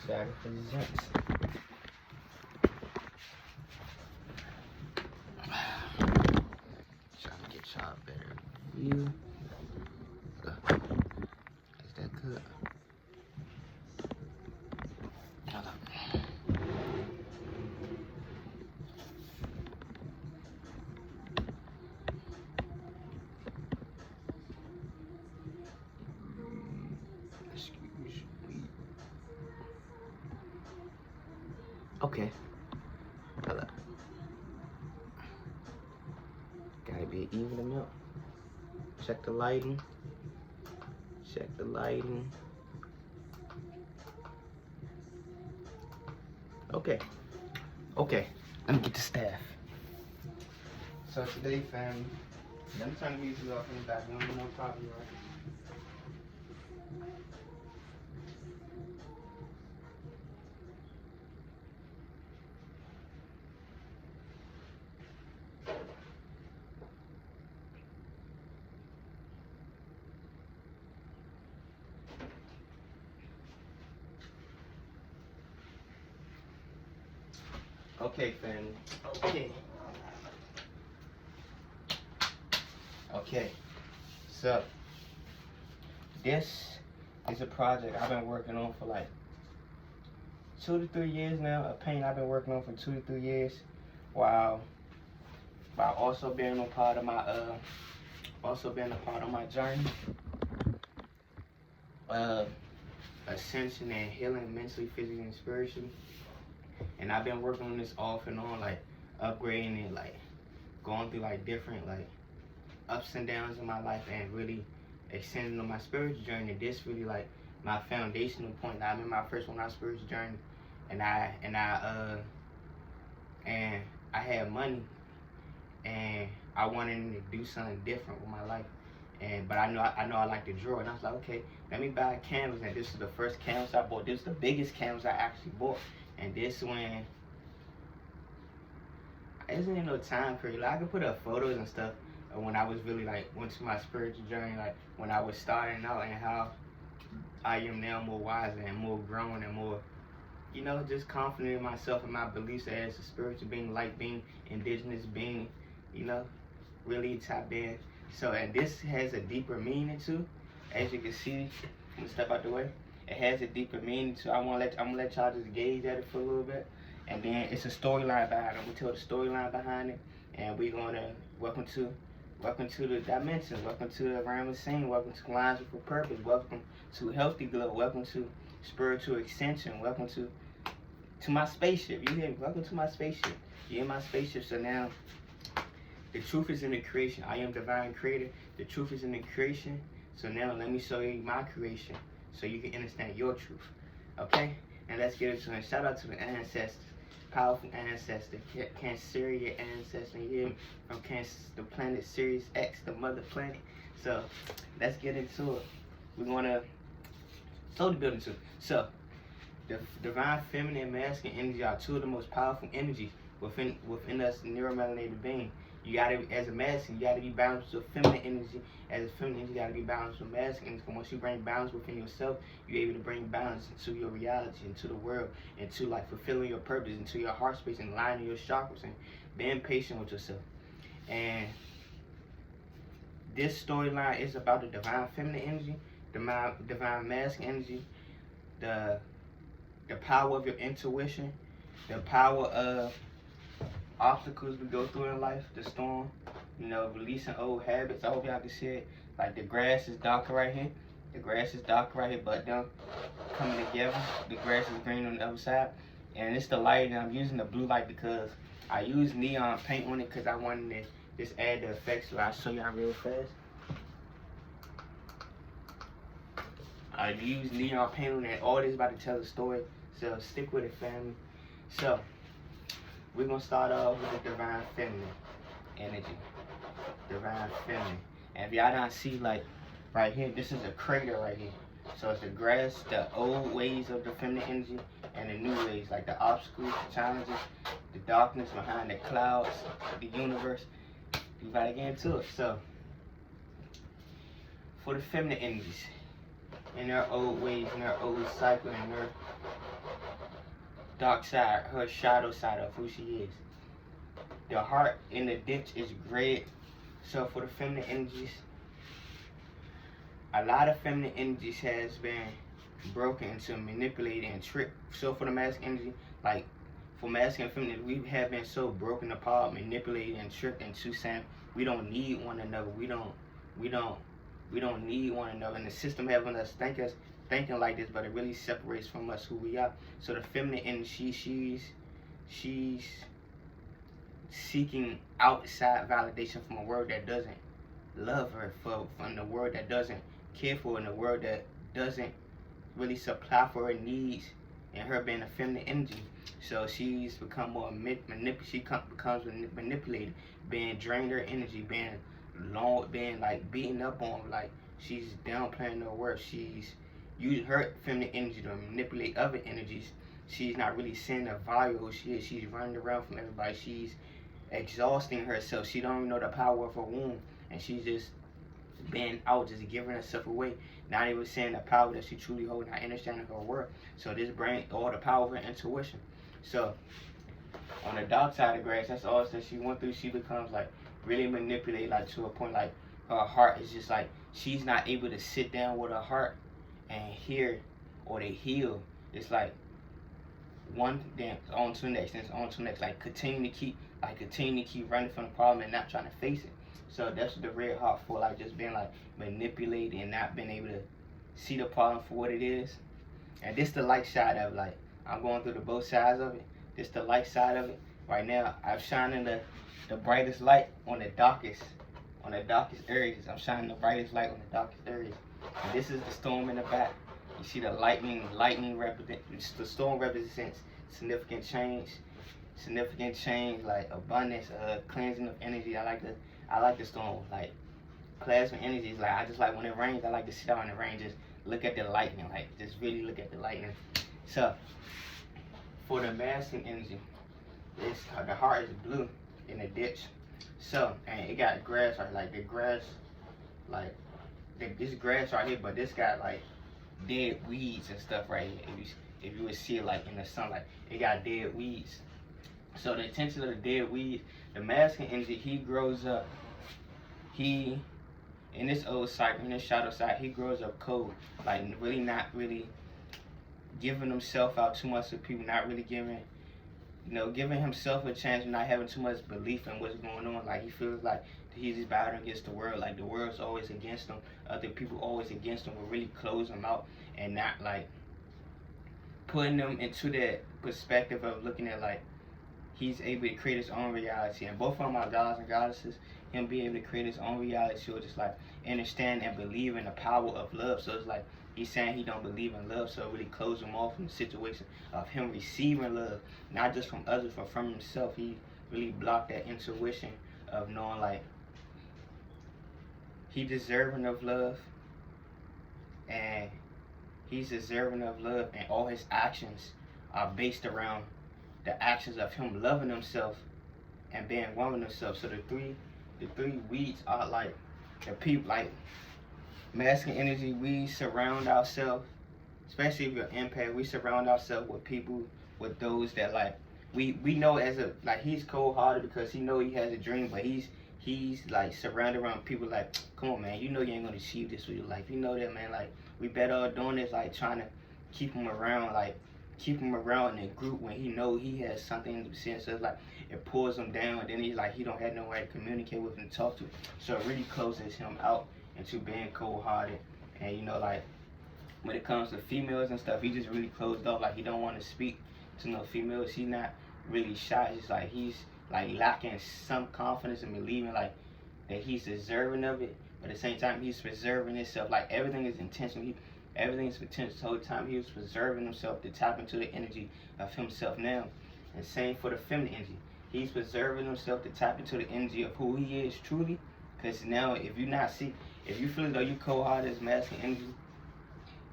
Bag for the gents. Trying to get y'all a better view. Is that good? Hold up. Excuse me. Okay. Hold up. Gotta be even up. Check the lighting. Check the lighting. Okay. Okay. Let me get the staff. So today, family, let me turn the music off in the back. We don't need no copyright. Okay, family. Okay. Okay. So, this is a project I've been working on for like 2 to 3 years now. A paint I've been working on for 2 to 3 years, while also being a part of my journey, ascension and healing mentally, physically, and spiritually. And I've been working on this off and on, like upgrading it, like going through like different like ups and downs in my life, and really extending on my spiritual journey. This really like my foundational point. I'm in my first one, my spiritual journey, and I had money, and I wanted to do something different with my life. But I know I like to draw, and I was like, okay, let me buy a canvas. And this is the first canvas I bought. This is the biggest canvas I actually bought. And this one, isn't no time period. Like, I could put up photos and stuff of when I was really like went to my spiritual journey, like when I was starting out, and how I am now more wiser and more grown and more, you know, just confident in myself and my beliefs as a spiritual being, light being, indigenous being, you know, really tapped in. So, and this has a deeper meaning too. As you can see, I'm gonna step out the way. It has a deeper meaning too. I'm gonna let y'all just gauge at it for a little bit, and then it's a storyline behind it. I'm gonna tell the storyline behind it, and we're gonna welcome to the dimension. Welcome to the realm of scene. Welcome to Lines with a Purpose. Welcome to Healthy Glow. Welcome to Spiritual Extension. Welcome to my spaceship. You hear me? Welcome to my spaceship. You're in my spaceship. So now, the truth is in the creation. I am divine creator. The truth is in the creation. So now let me show you my creation, so you can understand your truth. Okay? And let's get into it. Shout out to the ancestors. Powerful ancestor. Cancerian ancestor. You hear me? From the planet Sirius X, the mother planet. So let's get into it. We're gonna slowly build into it. So the divine feminine and masculine energy are two of the most powerful energies within us neuromelanated being. You gotta, as a masculine, you gotta be balanced with feminine energy. As a feminine energy, you gotta be balanced with masculine energy. Once you bring balance within yourself, you're able to bring balance into your reality, into the world, into like fulfilling your purpose, into your heart space, and aligning your chakras, and being patient with yourself. And this storyline is about the divine feminine energy, the divine masculine energy, the power of your intuition, the power of obstacles we go through in life, the storm, you know, releasing old habits. I hope y'all can see it. Like, the grass is darker right here. The grass is darker right here, but them coming together. The grass is green on the other side. And it's the light, and I'm using the blue light because I use neon paint on it because I wanted to just add the effects. So I'll show y'all real fast. I use neon paint on it. All this is about to tell the story, so stick with it, family. So we're gonna start off with the divine feminine energy. Divine feminine. And if y'all don't see, like right here, this is a crater right here. So it's the grass, the old ways of the feminine energy, and the new ways, like the obstacles, the challenges, the darkness behind the clouds, the universe. We gotta get into it. So for the feminine energies, in their old ways, in their old cycle, and their dark side, her shadow side of who she is. The heart in the ditch is red. So for the feminine energies, a lot of feminine energies has been broken into manipulated and tricked. So for the masculine energy, like for masculine and feminine, we have been so broken apart, manipulated and tricked into saying we don't need one another. We don't need one another. And the system having us thinking like this, but it really separates from us who we are. So the feminine energy, she's seeking outside validation from a world that doesn't love her, from the world that doesn't care for her, and the world that doesn't really supply for her needs, and her being a feminine energy. So she's become more becomes manipulated, being drained her energy, being like beaten up on, like she's downplaying her worth. She's using her feminine energy to manipulate other energies. She's not really seeing the value of who she is. She's running around from everybody. She's exhausting herself. She don't even know the power of her womb, and she's just being out, just giving herself away, not even seeing the power that she truly holds, not understanding her worth. So this brings all the power of her intuition. So on the dark side of the grass, that's all that she went through. She becomes like really manipulated, like to a point like her heart is just like she's not able to sit down with her heart and hear or to heal. It's like one then on to the next, then on to the next, like continue to keep running from the problem and not trying to face it. So that's the red heart for, like just being like manipulated and not being able to see the problem for what it is. And this the light side of, like, I'm going through the both sides of it. This the light side of it. Right now I'm shining the brightest light on the darkest areas. I'm shining the brightest light on the darkest areas. And this is the storm in the back. You see the lightning represents, the storm represents significant change, like abundance, cleansing of energy. I like the storm, like plasma energy. Is like, I just like when it rains, I like to sit out in the rain, just look at the lightning, like just really look at the lightning. So for the masculine energy, the heart is blue in the ditch. So, and it got grass, right? Like the grass, like this grass right here, but this got like dead weeds and stuff right here. If you would see it like in the sunlight, it got dead weeds. So the intention of the dead weeds, the masculine energy, he grows up, in this old cycle, in this shadow side, he grows up cold, like really not really giving himself out too much to people, not really giving himself a chance, not having too much belief in what's going on. Like he feels like he's just battling against the world, like the world's always against him, other people always against him, will really close him out and not like putting them into that perspective of looking at like he's able to create his own reality. And both of them are gods and goddesses. Him being able to create his own reality, he'll just like understand and believe in the power of love. So it's like he's saying he don't believe in love, so it really closes him off from the situation of him receiving love, not just from others, but from himself. He really blocked that intuition of knowing like he's deserving of love, and all his actions are based around the actions of him loving himself and being one with himself. So the three weeds are like the people, like masculine energy. We surround ourselves, especially if you're an empath, we surround ourselves with people, with those that like we know as a, like he's cold-hearted because he know he has a dream, but he's like surrounded around people like, come on man, you know you ain't gonna achieve this with your life. You know that, man. Like we better off doing this, like trying to keep him around, in a group when he know he has something to say. So it's like it pulls him down, and then he's like he don't have nobody to communicate with and talk to. So it really closes him out into being cold-hearted. And like when it comes to females and stuff, he just really closed off. Like he don't want to speak to no females. He's not really shy. It's like he's like lacking some confidence and believing like that he's deserving of it. But at the same time, he's preserving himself. Like everything is intentional. Everything's potential. The whole time he was preserving himself to tap into the energy of himself now. And same for the feminine energy. He's preserving himself to tap into the energy of who he is truly. Because now, if you feel as though you cold-hearted as masculine energy,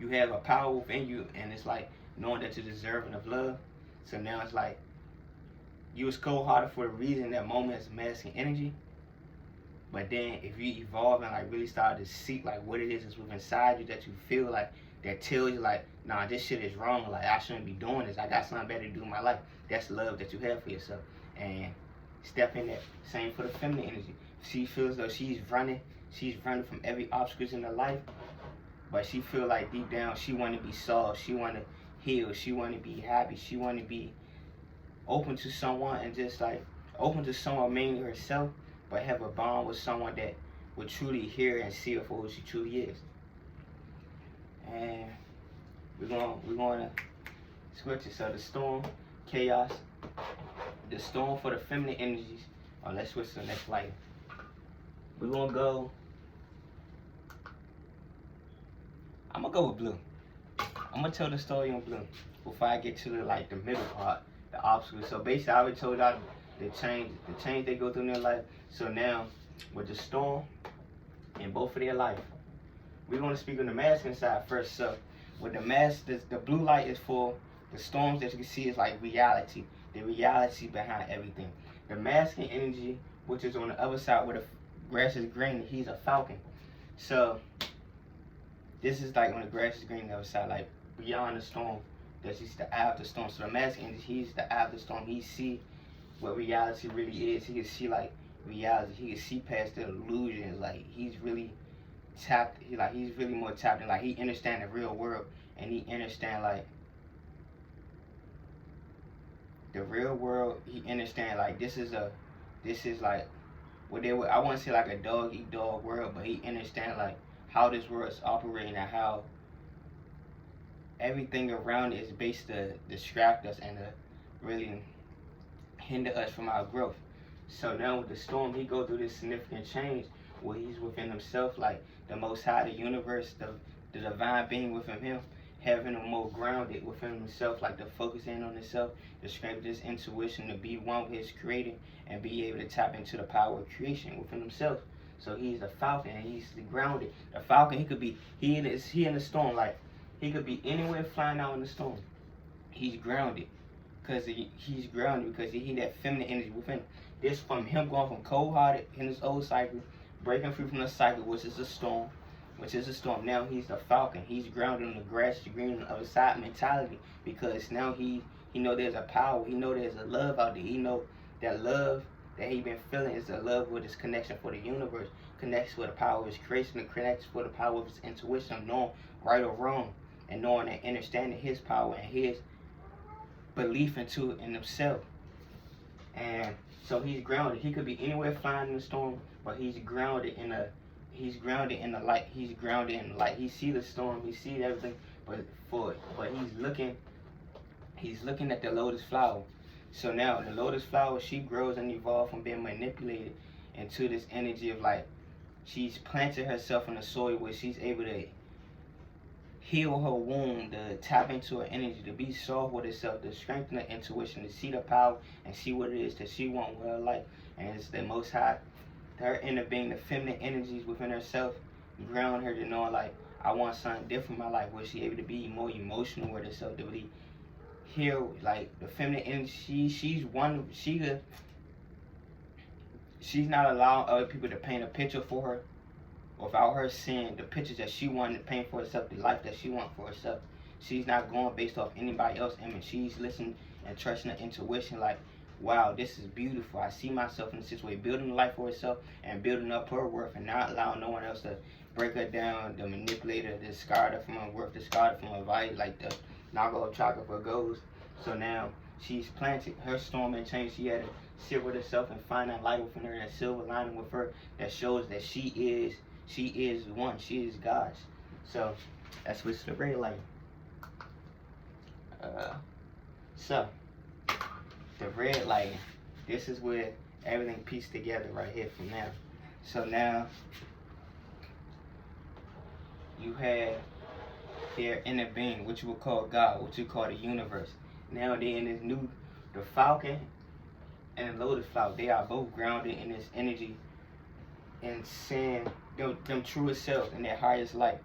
you have a power within you, and it's like knowing that you're deserving of love. So now it's like you was cold-hearted for a reason, that moment as masculine energy. But then if you evolve and like really start to seek like what it is that's within inside you that you feel like, that tells you like nah, this shit is wrong. Like, I shouldn't be doing this. I got something better to do in my life. That's love that you have for yourself. And step in that. Same for the feminine energy. She feels though she's running from every obstacle in her life, but she feel like deep down she want to be solved. She want to heal. She want to be happy. She want to be open to someone, and just like open to someone, mainly herself, but have a bond with someone that would truly hear and see her for who she truly is. And we're going to switch it. So the storm, chaos, the storm for the feminine energies. Oh, let's switch to the next light. We're going to go, I'm going to go with blue. I'm going to tell the story in blue before I get to the middle part, the obstacles. So basically I already told y'all the change they go through in their life. So now with the storm in both of their life, we're going to speak on the masculine side first. So with the the blue light is for the storms that you can see is like reality, the reality behind everything. The masculine energy, which is on the other side where the grass is green, he's a falcon. So this is like when the grass is green on the other side, like beyond the storm, that's just the eye of the storm. So the masculine energy, he's the eye of the storm. He see what reality really is. He can see like reality. He can see past the illusions. Like he's really tapped. He's really more tapped in. Like he understand the real world, and he understand like the real world. He understand like this is like what they would, I wouldn't say like a dog eat dog world, but he understand like how this world is operating and how everything around it is based to distract us and to really hinder us from our growth. So now with the storm, he go through this significant change where he's within himself, like the Most High, the universe, the divine being within him, having him more grounded within himself, like to focus in on himself, to strengthen his intuition, to be one with his creator, and be able to tap into the power of creation within himself. So he's a falcon, and he's grounded. The falcon, he could be, he in the storm, like he could be anywhere flying out in the storm. He's grounded, because he's grounded because he that feminine energy within him. This from him going from cold-hearted in his old cycle, breaking free from the cycle, which is a storm. Now he's the falcon. He's grounded in the grass, the green, on the other side mentality, because now he know there's a power. He know there's a love out there. He know that love that he been feeling is a love with his connection for the universe, connects with the power of his creation, and connects with the power of his intuition, knowing right or wrong, and knowing and understanding his power and his belief in himself. And so he's grounded. He could be anywhere flying in the storm, but he's grounded in the light. He's grounded in the light. He see the storm, he see everything, but he's looking at the lotus flower. So now the lotus flower, she grows and evolves from being manipulated into this energy of like she's planted herself in the soil where she's able to heal her wound, to tap into her energy, to be soft with herself, to strengthen her intuition, to see the power and see what it is that she wants with her life. And it's the Most High, her inner being, the feminine energies within herself, ground her to know like I want something different in my life, where she able to be more emotional with herself, to really heal like the feminine energy. She's not allowing other people to paint a picture for her without her seeing the pictures that she wanted to paint for herself, the life that she wants for herself. She's not going based off anybody else's image. She's listening and trusting her intuition like, wow, this is beautiful. I see myself in this situation, building a life for herself and building up her worth, and not allowing no one else to break her down, to manipulate her, discard her from her worth, discard her from her value, like the knockoff chocolate for goals. So now she's planted her storm and change. She had to sit with herself and find that light within her, that silver lining with her that shows that she is one. She is God's. So that's what's the red light. So the red light, this is where everything pieced together right here from now. So now you have their inner being, which you would call God, what you call the universe. Now they're in this new, the falcon and the lotus flower, they are both grounded in this energy and seeing them truest selves in their highest light.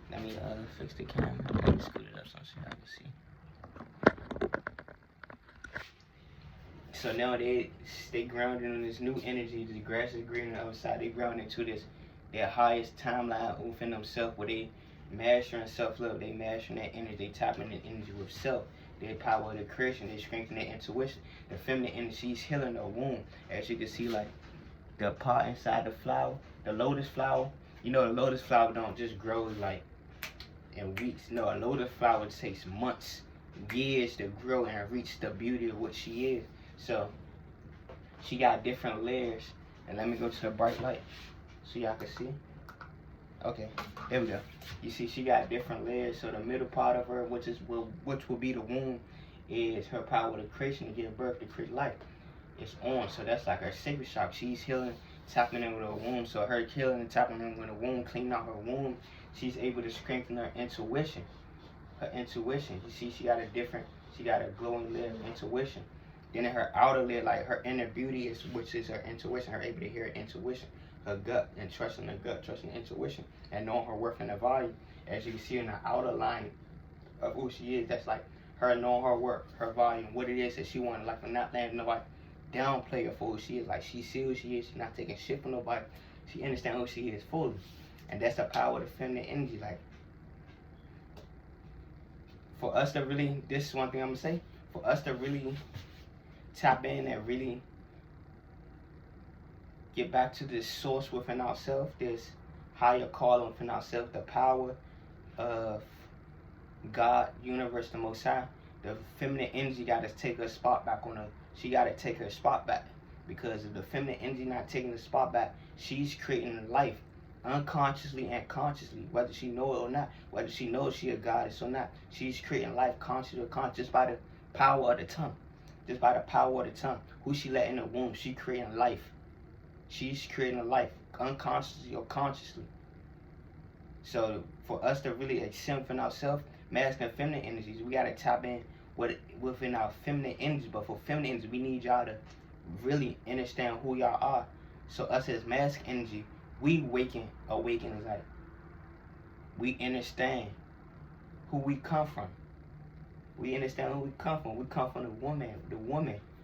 Let me fix the camera. Let me scoot it up so I can see. So now they grounded in this new energy. The grass is green on the other side. They grounded into this their highest timeline within themselves, where they mastering self-love. They mastering that energy. They tapping the energy with self. Their power of the creation. They strengthen their intuition. The feminine energy is healing the womb. As you can see, like the pot inside the flower, the lotus flower. You know, the lotus flower don't just grow like in weeks. No, a lotus flower takes months, years to grow and reach the beauty of what she is. So she got different layers. And let me go to the bright light so y'all can see. Okay, there we go. You see, she got different layers. So the middle part of her, which will be the womb, is her power of creation to give birth to create life. It's on, so that's like her sacred shock. She's healing, tapping in with her womb. So her healing and tapping in with her womb, cleaning out her womb, she's able to strengthen her intuition. Her intuition. You see, she got a glowing layer of intuition. Then in her outer layer, like her inner beauty is, which is her intuition. Her able to hear her intuition, her gut, and trusting her gut, trusting her intuition, and knowing her worth and her value. As you can see in the outer line of who she is, that's like her knowing her worth, her value, what it is that she wants. Like, I'm not letting nobody downplay her for who she is. Like, she sees who she is. She's not taking shit from nobody. She understands who she is fully, and that's the power of the feminine energy. Like, for us to really, this is one thing I'm gonna say. For us to really tap in and really get back to this source within ourselves, this higher calling within ourselves, the power of God, universe, the Most High. The feminine energy got to take her spot back on her. She got to take her spot back, because if the feminine energy not taking the spot back, she's creating life unconsciously and consciously, whether she know it or not, whether she knows she a goddess or not. She's creating life conscious or conscious just by the power of the tongue. Just by the power of the tongue. Who she let in the womb, she creating life. She's creating a life, unconsciously or consciously. So for us to really accept in ourselves, masculine and feminine energies, we gotta tap in within our feminine energy. But for feminine energy, we need y'all to really understand who y'all are. So us as masculine energy, we awaken is like, we understand who we come from. We understand who we come from. We come from the woman.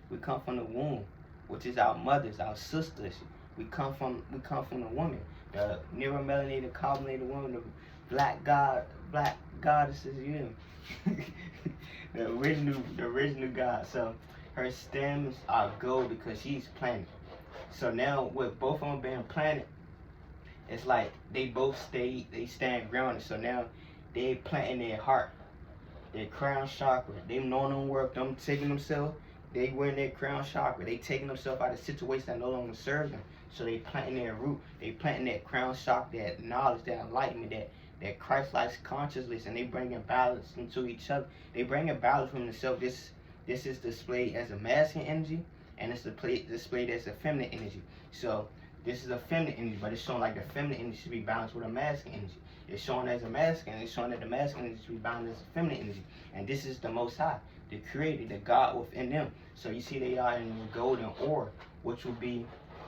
We come from the womb, which is our mothers, our sisters. We come from the woman, the neuromelanated, carbonated woman, the black goddesses. You know, the original God. So her stems are gold because she's planted. So now with both of them being planted, it's like they stand grounded. So now they planting their heart, their crown chakra. They knowing them work, them taking themselves, they wearing their crown chakra. They taking themselves out of situations that no longer serve them. So they planting their root. They planting that crown chakra, that knowledge, that enlightenment, that Christ-like consciousness, and they bringing balance into each other. They bringing balance from themselves. This is displayed as a masculine energy, and it's displayed as a feminine energy. So this is a feminine energy, but it's showing like the feminine energy should be balanced with a masculine energy. It's showing as a masculine, it's showing that the masculine energy should be balanced as a feminine energy. And this is the Most High, the Creator, the God within them. So you see they are in the golden ore, which will be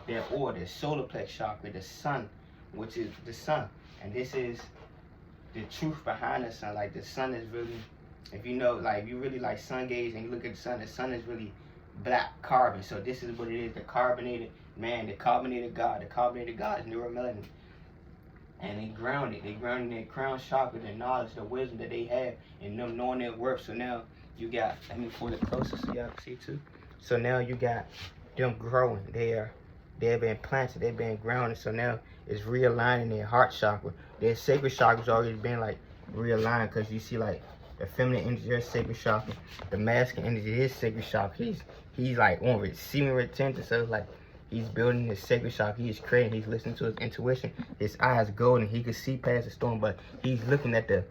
their ore, the solar plex chakra, the sun, which is the sun. And this is the truth behind the sun. Like, the sun is really, if you know, like, if you really like sun gaze and you look at the sun is really black carbon. So this is what it is, the carbonated man, the carbonated God. The carbonated God is neuromelanin. And they grounded their crown chakra, the knowledge, the wisdom that they have, and them knowing their worth. So now you got, let me pull it closer so y'all can see too. So now you got them growing. They've been planted, they've been grounded. So now it's realigning their heart chakra. Their sacred chakra's already been like realigned, because you see like the feminine energy, their sacred chakra, the masculine energy, his sacred chakra. He's like on receiving retention. So it's like he's building his sacred chakra. He's creating. He's listening to his intuition. His eyes golden. He can see past the storm, but he's looking at the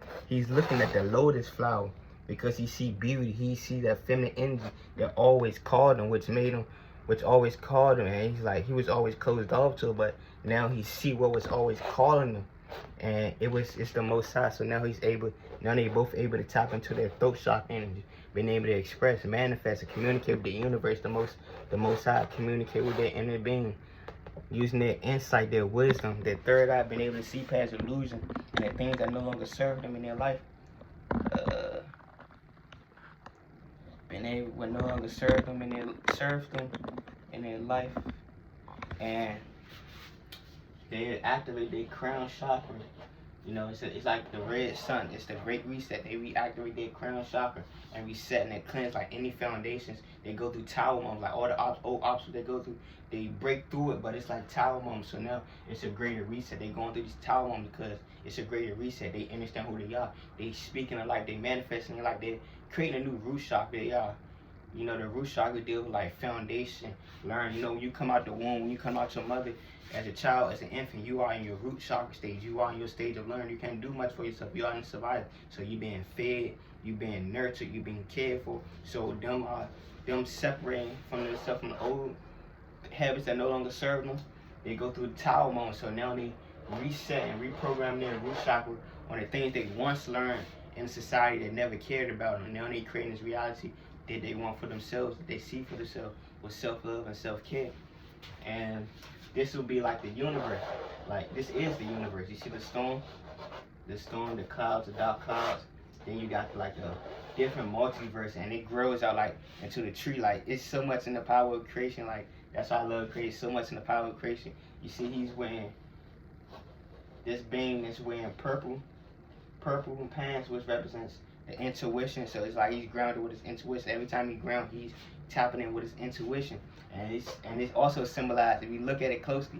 lotus flower, because he see beauty. He see that feminine energy that always called him, which always called him, and he's like, he was always closed off to it, but now he see what was always calling him, and it's the Most High. So now now they both able to tap into their throat chakra energy, being able to express, manifest, and communicate with the universe, the Most High, communicate with their inner being, using their insight, their wisdom, their third eye, being able to see past illusion and the things that no longer serve them in their life. Being able to no longer serve them in their life, and they activate their crown chakra You know, it's like the red sun. It's the great reset. They reactivate their crown chakra and reset and they cleanse like any foundations. They go through tower moments, like all the old obstacles they go through. They break through it, but it's like tower moments. So now it's a greater reset. They going through these tower moments because it's a greater reset. They understand who they are. They speaking of life. They manifesting their life. They creating a new root chakra. They are. You know, the root chakra deals with like foundation. Learn, you know, when you come out the womb, when you come out your mother, as a child, as an infant, you are in your root chakra stage. You are in your stage of learning. You can't do much for yourself. You are in survival. So you being fed, you being nurtured, you being cared for. So them separating from themselves from the old habits that no longer serve them. They go through the tower moment. So now they reset and reprogram their root chakra on the things they once learned in a society that never cared about them. And now they creating this reality that they want for themselves, that they see for themselves with self-love and self-care. And this will be like the universe. Like, this is the universe. You see the storm, the clouds, the dark clouds. Then you got like a different multiverse, and it grows out like into the tree. Like, it's so much in the power of creation. Like, that's why I love creation. So much in the power of creation. You see, he's wearing, this being is wearing purple pants, which represents the intuition. So it's like he's grounded with his intuition. Every time he ground, he's tapping in with his intuition. And it's also symbolized, if you look at it closely,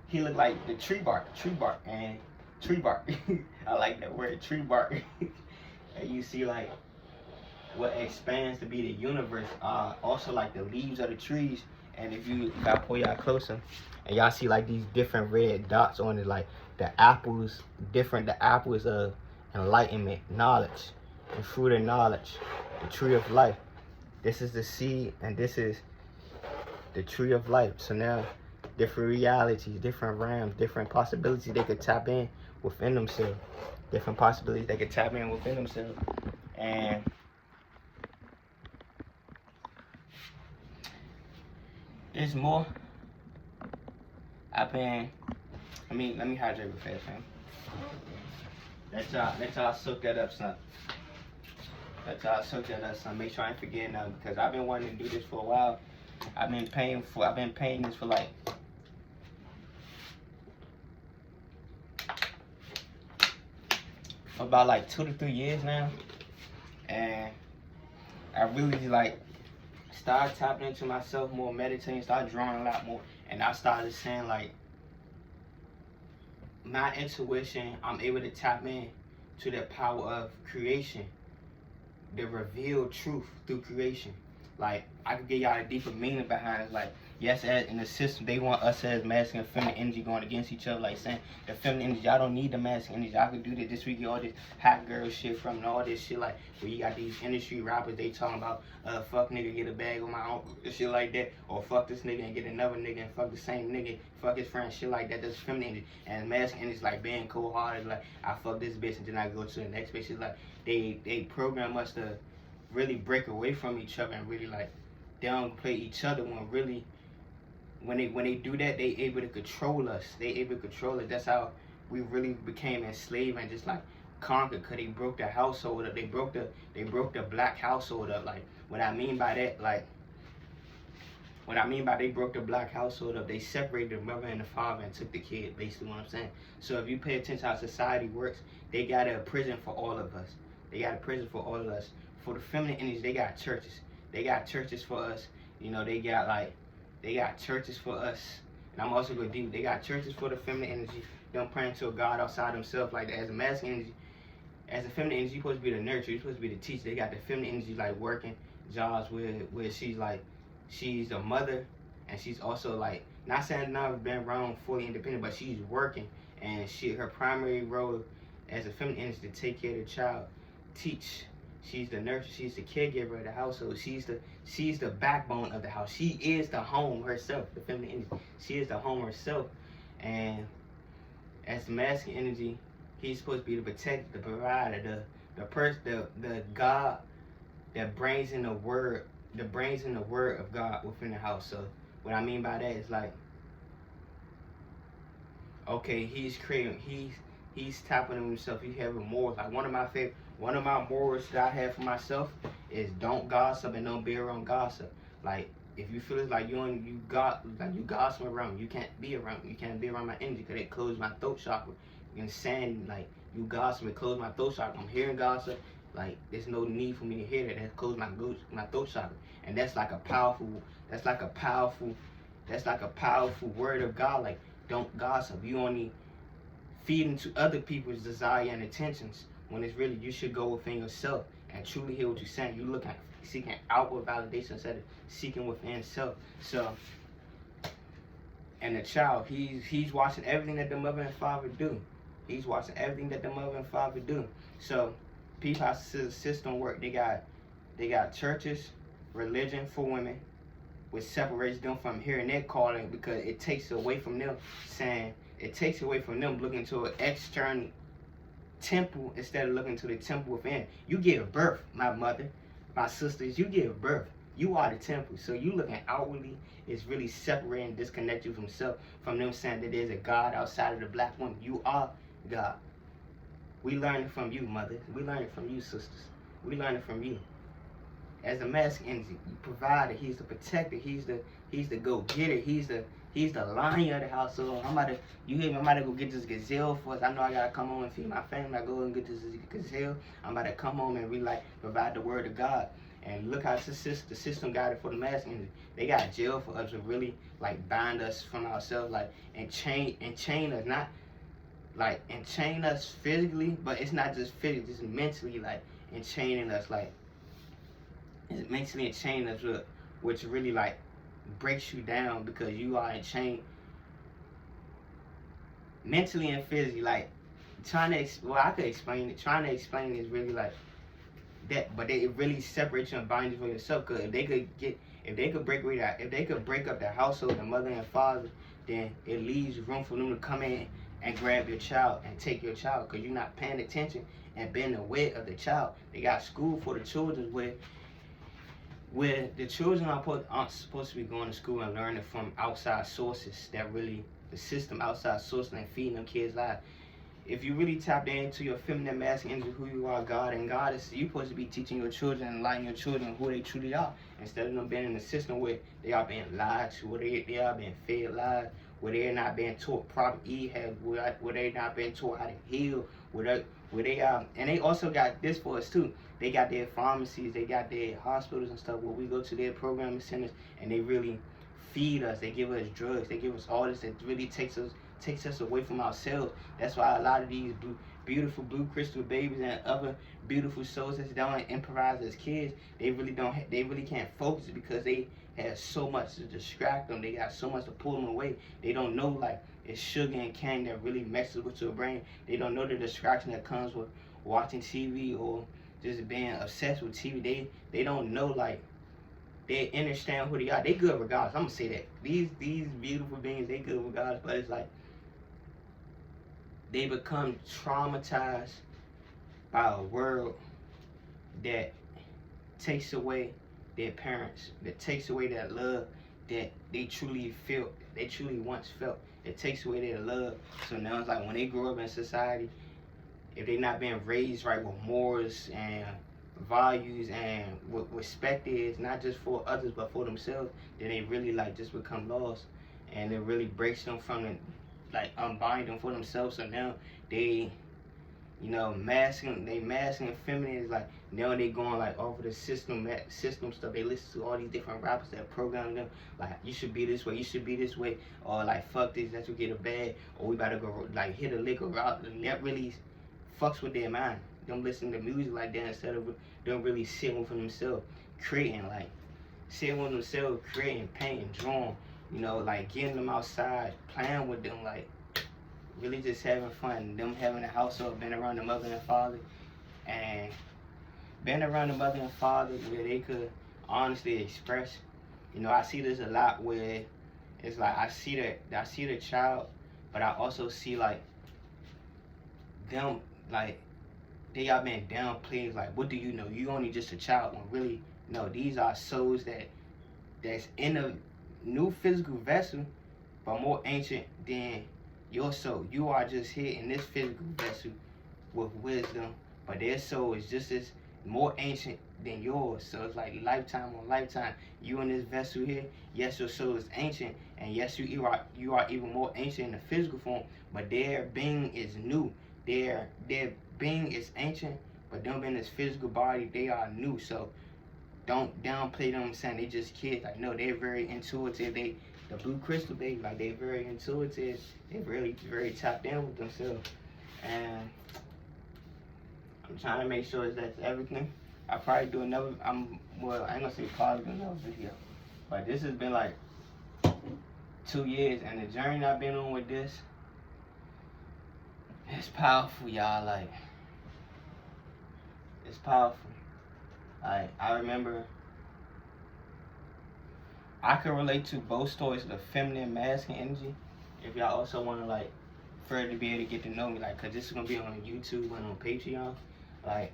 he looked like the tree bark. I like that word, tree bark. And you see like what expands to be the universe, also like the leaves of the trees. And if I pull y'all closer, and y'all see like these different red dots on it, like the apples of enlightenment, knowledge, the fruit of knowledge, the tree of life. This is the seed, and this is the tree of life. So now, different realities, different realms, different possibilities they could tap in within themselves. And there's more. Let me hydrate real fast, fam. Let y'all soak that up, son. Make sure I ain't forgetting nothing, because I've been wanting to do this for a while. I've been paying this for like about like 2 to 3 years now. And I really like started tapping into myself more, meditating, started drawing a lot more, and I started saying like my intuition, I'm able to tap in to the power of creation, the revealed truth through creation. Like, I could get y'all a deeper meaning behind it. Like, yes, in the system, they want us as masculine and feminine energy going against each other. Like, saying the feminine energy, I don't need the masculine energy. I could do this. This week, all this hot girl shit from and all this shit. Like, where you got these industry rappers, they talking about, fuck nigga, get a bag on my uncle, shit like that. Or fuck this nigga and get another nigga and fuck the same nigga, fuck his friend, shit like that. That's feminine energy. And masculine energy is like being cold-hearted. Like, I fuck this bitch and then I go to the next bitch. It's like, they program us to really break away from each other and really like downplay each other, when really when they do that, they able to control us. That's how we really became enslaved and just like conquered, because they broke the household up. They broke the black household up. Like, what I mean by that, they broke the black household up, they separated the mother and the father and took the kid, basically what I'm saying. So if you pay attention to how society works, they got a prison for all of us. For the feminine energy, they got churches. They got churches for us. You know, they got churches for us. And I'm also going deep. They got churches for the feminine energy. Them praying to a God outside themselves. Like, as a masculine energy, as a feminine energy, you're supposed to be the nurturer. You're supposed to be the teacher. They got the feminine energy, like working jobs where she's a mother, and she's also like, not saying I've been around fully independent, but she's working, and her primary role as a feminine energy to take care of the child, teach. She's the nurse. She's the caregiver of the household. She's the backbone of the house. She is the home herself. The feminine energy. She is the home herself. And as the masculine energy, he's supposed to be the protector, the provider, the God that brings in the word of God within the house. So what I mean by that is like, okay, he's tapping on himself. He's having morals. Like, one of my morals that I have for myself is don't gossip and don't be around gossip. Like, if you feel it's like you gossip around, you can't be around my energy, because it closes my throat chakra. and saying like you gossip, it close my throat chakra. I'm hearing gossip, like there's no need for me to hear that. That close my throat chakra, and that's like a powerful, that's like a powerful, that's like a powerful word of God. Like don't gossip. You only feed into other people's desire and intentions when it's really you should go within yourself and truly hear what you're saying. You look at seeking outward validation instead of seeking within self. So, and the child, he's watching everything that the mother and father do. He's watching everything that the mother and father do. So, people how the system work. They got churches, religion for women, which separates them from hearing their calling because it takes away from them saying, it takes away from them looking to an external temple instead of looking to the temple within. You give birth, my mother, my sisters, you give birth. You are the temple. So you looking outwardly is really separating, disconnect you from self, from them saying that there's a God outside of the black woman. You are God. We learning from you, mother. We learning from you, sisters. We learning from you. As a masculine energy, provider, he's the protector, he's the go-getter, he's the lion of the household. You hear me? I'm about to go get this gazelle for us. I know I gotta come home and feed my family. I go and get this gazelle. I'm about to come home and really like provide the word of God. And look how the system got it for the masculine energy. They got jail for us to really like bind us from ourselves, like and chain us, not like and chain us physically, but it's not just physically, it's mentally, like enchaining us, like it's mentally enchaining us, which really like breaks you down because you are enchained mentally and physically. Like I could explain it. Trying to explain it is really like that, but it really separates you and binds you from yourself. Cause if they could break up the household, the mother and father, then it leaves room for them to come in and grab your child and take your child because you're not paying attention and being aware of the child. They got school for the children where the children aren't supposed to be going to school and learning from outside sources that really the system outside sources and feeding them kids lives. If you really tap into your feminine masculine energy, who you are, God, and God is you supposed to be teaching your children and enlightening your children who they truly are, instead of them being in the system where they are being lied to, where they are being fed lies, where they're not being taught proper where they're not being taught how to heal, where they are, and they also got this for us too. They got their pharmacies, they got their hospitals and stuff where we go to their programming centers and they really feed us. They give us drugs. They give us all this that really takes us away from ourselves. That's why a lot of these beautiful blue crystal babies and other beautiful souls that don't improvise as kids, they really can't focus because they have so much to distract them. They got so much to pull them away. They don't know like it's sugar and candy that really messes with your brain. They don't know the distraction that comes with watching TV or just being obsessed with TV. They don't know like they understand who they are. They good regardless. I'm gonna say that these beautiful beings, they good regardless. But it's like they become traumatized by a world that takes away their parents, that takes away that love that they truly felt, they truly once felt. It takes away their love. So now it's like when they grow up in society, if they're not being raised right with morals and values and what respect is, not just for others but for themselves, then they really like just become lost, and it really breaks them from the, like unbind them for themselves. So now they, masculine and feminine is like now they going like off of the system stuff. They listen to all these different rappers that program them like you should be this way, you should be this way, or like fuck this, that you get a bag, or we better go like hit a liquor route. And that really fucks with their mind. Them listening to music like that instead of them really sitting with themselves, creating creating, painting, drawing, like getting them outside, playing with them, like really just having fun. Them having a household, being around the mother and father, and being around the mother and father where they could honestly express. I see this a lot where it's like I see the child, but I also see like them like they are being downplayed. Like, what do you know? You only just a child. When really, no, these are souls that's in a new physical vessel, but more ancient than your soul. You are just here in this physical vessel with wisdom, but their soul is just as more ancient than yours. So it's like lifetime on lifetime. You in this vessel here, yes, your soul is ancient, and yes, you are even more ancient in the physical form, but their being is new. Their being is ancient, but them in this physical body, they are new. So don't downplay them saying they just kids. Like, no, they're very intuitive. The blue crystal baby, like, they very intuitive. They really very tapped in with themselves. And I'm trying to make sure that's everything. I'll probably do another, I ain't gonna say probably do another video, but this has been like 2 years, and the journey I've been on with this, it's powerful, y'all. Like, it's powerful. Like, I remember, I can relate to both stories of the feminine and masculine energy. If y'all also want to, like, further be able to get to know me, like, cause this is gonna be on YouTube and on Patreon. Like,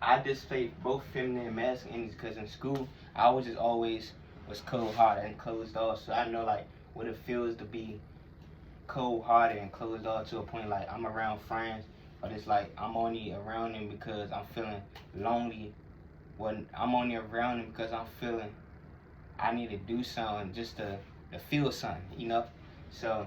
I displayed both feminine and masculine energies, because in school I was just always was cold-hearted and closed off. So I know, like, what it feels to be cold-hearted and closed off to a point. Like, I'm around friends, but it's like I'm only around them because I'm feeling lonely. When I'm only around them because I'm feeling I need to do something just to feel something, you know. So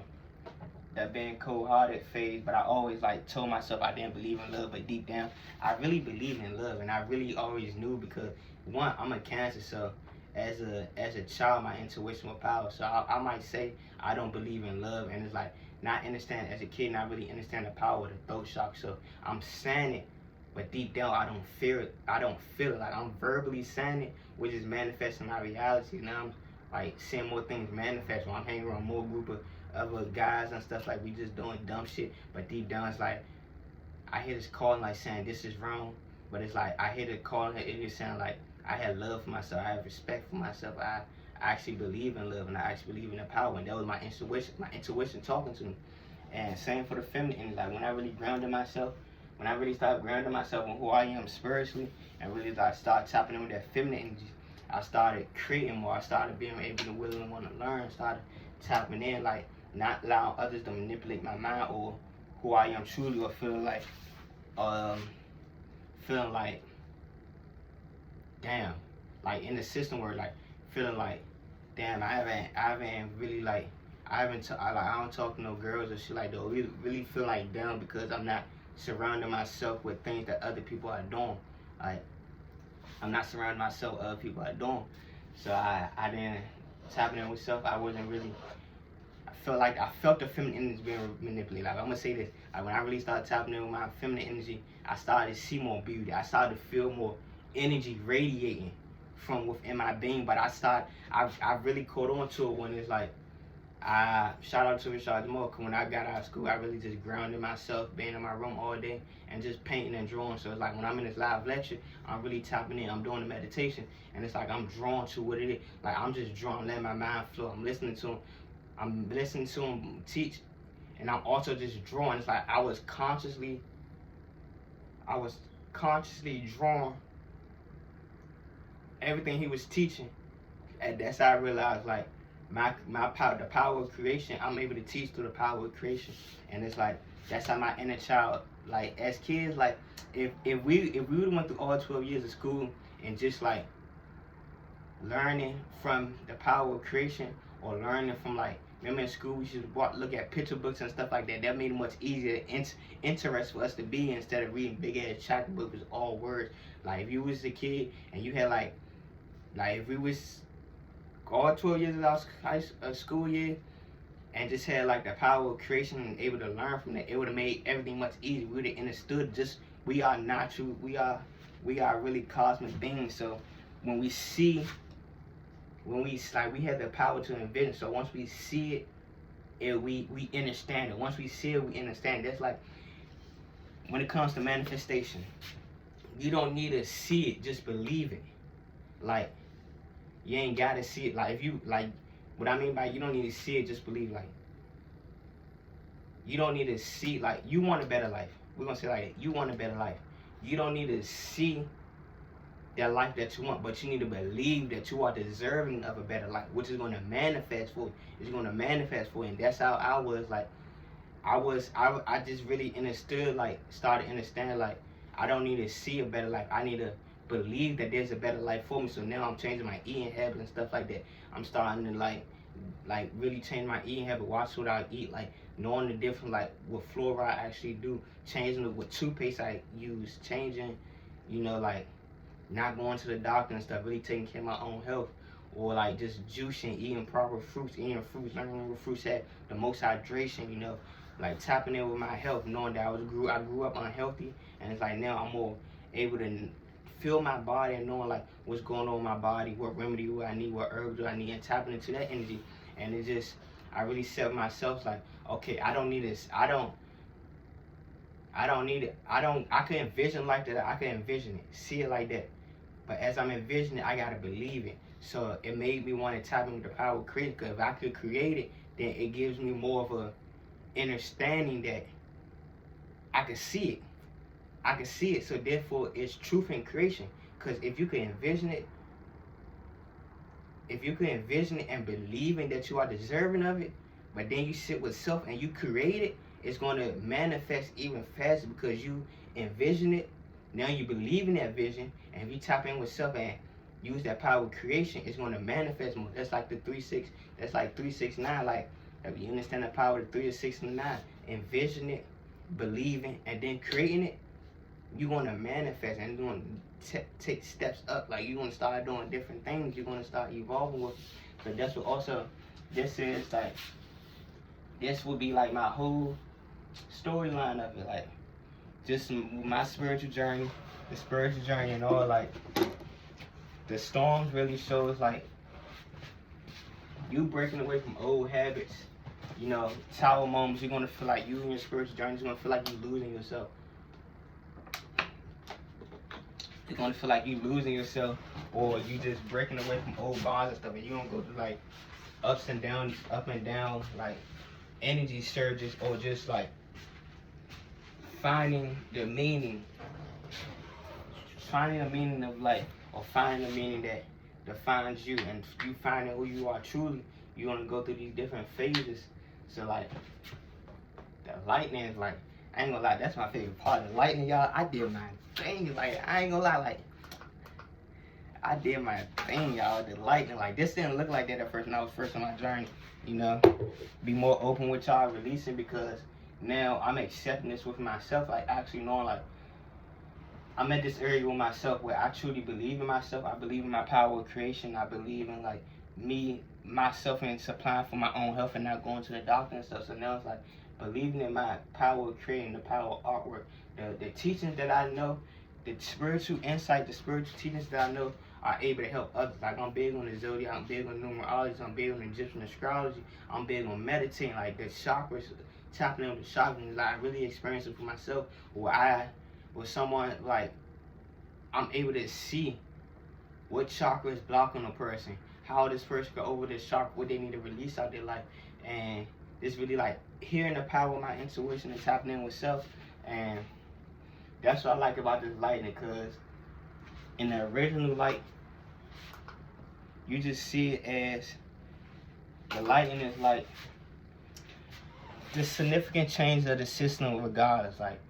that being cold-hearted phase, but I always like told myself I didn't believe in love, but deep down I really believe in love, and I really always knew, because one, I'm a Cancer, so as a child my intuition was power. So I might say I don't believe in love, and it's like not understand as a kid, not really understand the power of the throat shock. So I'm saying it, but deep down I don't feel it. I don't feel it. Like, I'm verbally saying it, which is manifesting my reality. Now I'm like seeing more things manifest when I'm hanging around more group of other guys and stuff, like we just doing dumb shit, but deep down it's like I hear this calling, like saying this is wrong, but it's like I hear the calling, it just sound like I had love for myself, I have respect for myself, I actually believe in love, and I actually believe in the power, and that was my intuition talking to me. And same for the feminine, like when I really grounded myself, when I really started grounding myself on who I am spiritually, and really like start tapping in with that feminine energy, I started creating more, I started being able to willing and want to learn, started tapping in, like not allowing others to manipulate my mind or who I am truly, or feeling like damn, like in the system where like feeling like damn, I haven't really like I don't talk to no girls or shit like that, or really feel like damn, because I'm not surrounding myself with things that other people are doing. Like, I'm not surrounding myself with other people are doing. So I didn't tapping in with self. I wasn't really, I felt the feminine energy being manipulated. Like, I'm gonna say this, like when I really started tapping in with my feminine energy, I started to see more beauty. I started to feel more energy radiating from within my being. But I really caught on to it when it's like, shout out to Richard Moore, when I got out of school, I really just grounded myself, being in my room all day and just painting and drawing. So it's like when I'm in this live lecture, I'm really tapping in, I'm doing the meditation, and it's like I'm drawn to what it is. Like, I'm just drawing, letting my mind flow. I'm listening to him teach, and I'm also just drawing. It's like I was consciously drawing everything he was teaching, and that's how I realized, like, my power, the power of creation, I'm able to teach through the power of creation. And it's like that's how my inner child, like as kids, like if we would have went through all 12 years of school and just like learning from the power of creation, or learning from, like, remember in school we should look at picture books and stuff like that. That made it much easier interest for us to be, instead of reading big ass chapter books with all words. Like, if you was a kid and you had like if we was all 12 years of our school year and just had like the power of creation and able to learn from that, it would have made everything much easier. We would have understood just we are natural, we are really cosmic beings. So when we have the power to envision. So once we see it, we understand it. Once we see it, we understand it. That's like when it comes to manifestation, you don't need to see it, just believe it. Like, you ain't gotta see it. Like, if you, like, what I mean by you don't need to see it, just believe. Like, you don't need to see, like, you want a better life. We're gonna say like, you want a better life. You don't need to see that life that you want, but you need to believe that you are deserving of a better life, which is gonna manifest for you. It's gonna manifest for you. And that's how I was. Like, I just really understood, like, started understanding, like, I don't need to see a better life. I need to believe that there's a better life for me. So now I'm changing my eating habits and stuff like that. I'm starting to like really change my eating habit, watch what I eat, like knowing the difference, like what fluoride actually do, changing what toothpaste I use, changing, like not going to the doctor and stuff, really taking care of my own health, or like just juicing, eating proper fruits, learning what fruits have the most hydration, like tapping in with my health, knowing that I grew up unhealthy, and it's like now I'm more able to feel my body and knowing like what's going on with my body, what remedy do I need, what herbs do I need, and tapping into that energy. And it just, I really set myself like, okay, I don't need this, I need it, I can envision like that, I can envision it, see it like that. But as I'm envisioning it, I gotta believe it. So it made me want to tap into the power of creation, because if I could create it, then it gives me more of a understanding that I can see it. I can see it, so therefore it's truth in creation. Because if you can envision it, and believing that you are deserving of it, but then you sit with self and you create it, it's going to manifest even faster because you envision it. Now you believe in that vision, and if you tap in with self and use that power of creation, it's going to manifest more. That's like the 3-6. That's like 3-6-9. Like if you understand the power of the 3 or 6 and 9, envision it, believing, and then creating it, you're going to manifest and you're going to take steps up. Like you're going to start doing different things. You're going to start evolving with. So that's what also this is like. This would be like my whole storyline of it, like just my spiritual journey, and all. Like the storms really shows like you breaking away from old habits. Tower moments, you're gonna feel like you in your spiritual journey, you're gonna feel like you're losing yourself. You're gonna feel like you losing yourself, or you just breaking away from old bonds and stuff, and you're gonna go through like up and down, like energy surges, or just like finding the meaning of life, or finding the meaning that defines you, and you finding who you are truly. You're gonna go through these different phases. So like the lightning is like, I ain't gonna lie, that's my favorite part. The lightning, y'all, I did my thing. Like I ain't gonna lie, like I did my thing, y'all. The lightning, like this didn't look like that at first when I was first on my journey. Be more open with y'all, releasing, because now I'm accepting this with myself, like actually knowing like I'm at this area with myself where I truly believe in myself. I believe in my power of creation. I believe in like myself, and supplying for my own health and not going to the doctor and stuff. So now it's like believing in my power of creating, the power of artwork, the teachings that I know, the spiritual insight, the spiritual teachings that I know are able to help others. Like I'm big on the zodiac, I'm big on numerology, I'm big on Egyptian astrology, I'm big on meditating, like the chakras, tapping in with the chakras. Like I really experienced it for myself, where with someone, like I'm able to see what chakra is blocking a person, how this person go over this chakra, what they need to release out their life. And it's really like hearing the power of my intuition and tapping in with self. And that's what I like about this lightning, because in the original light, you just see it as the lightning is like the significant change of the system regardless. Like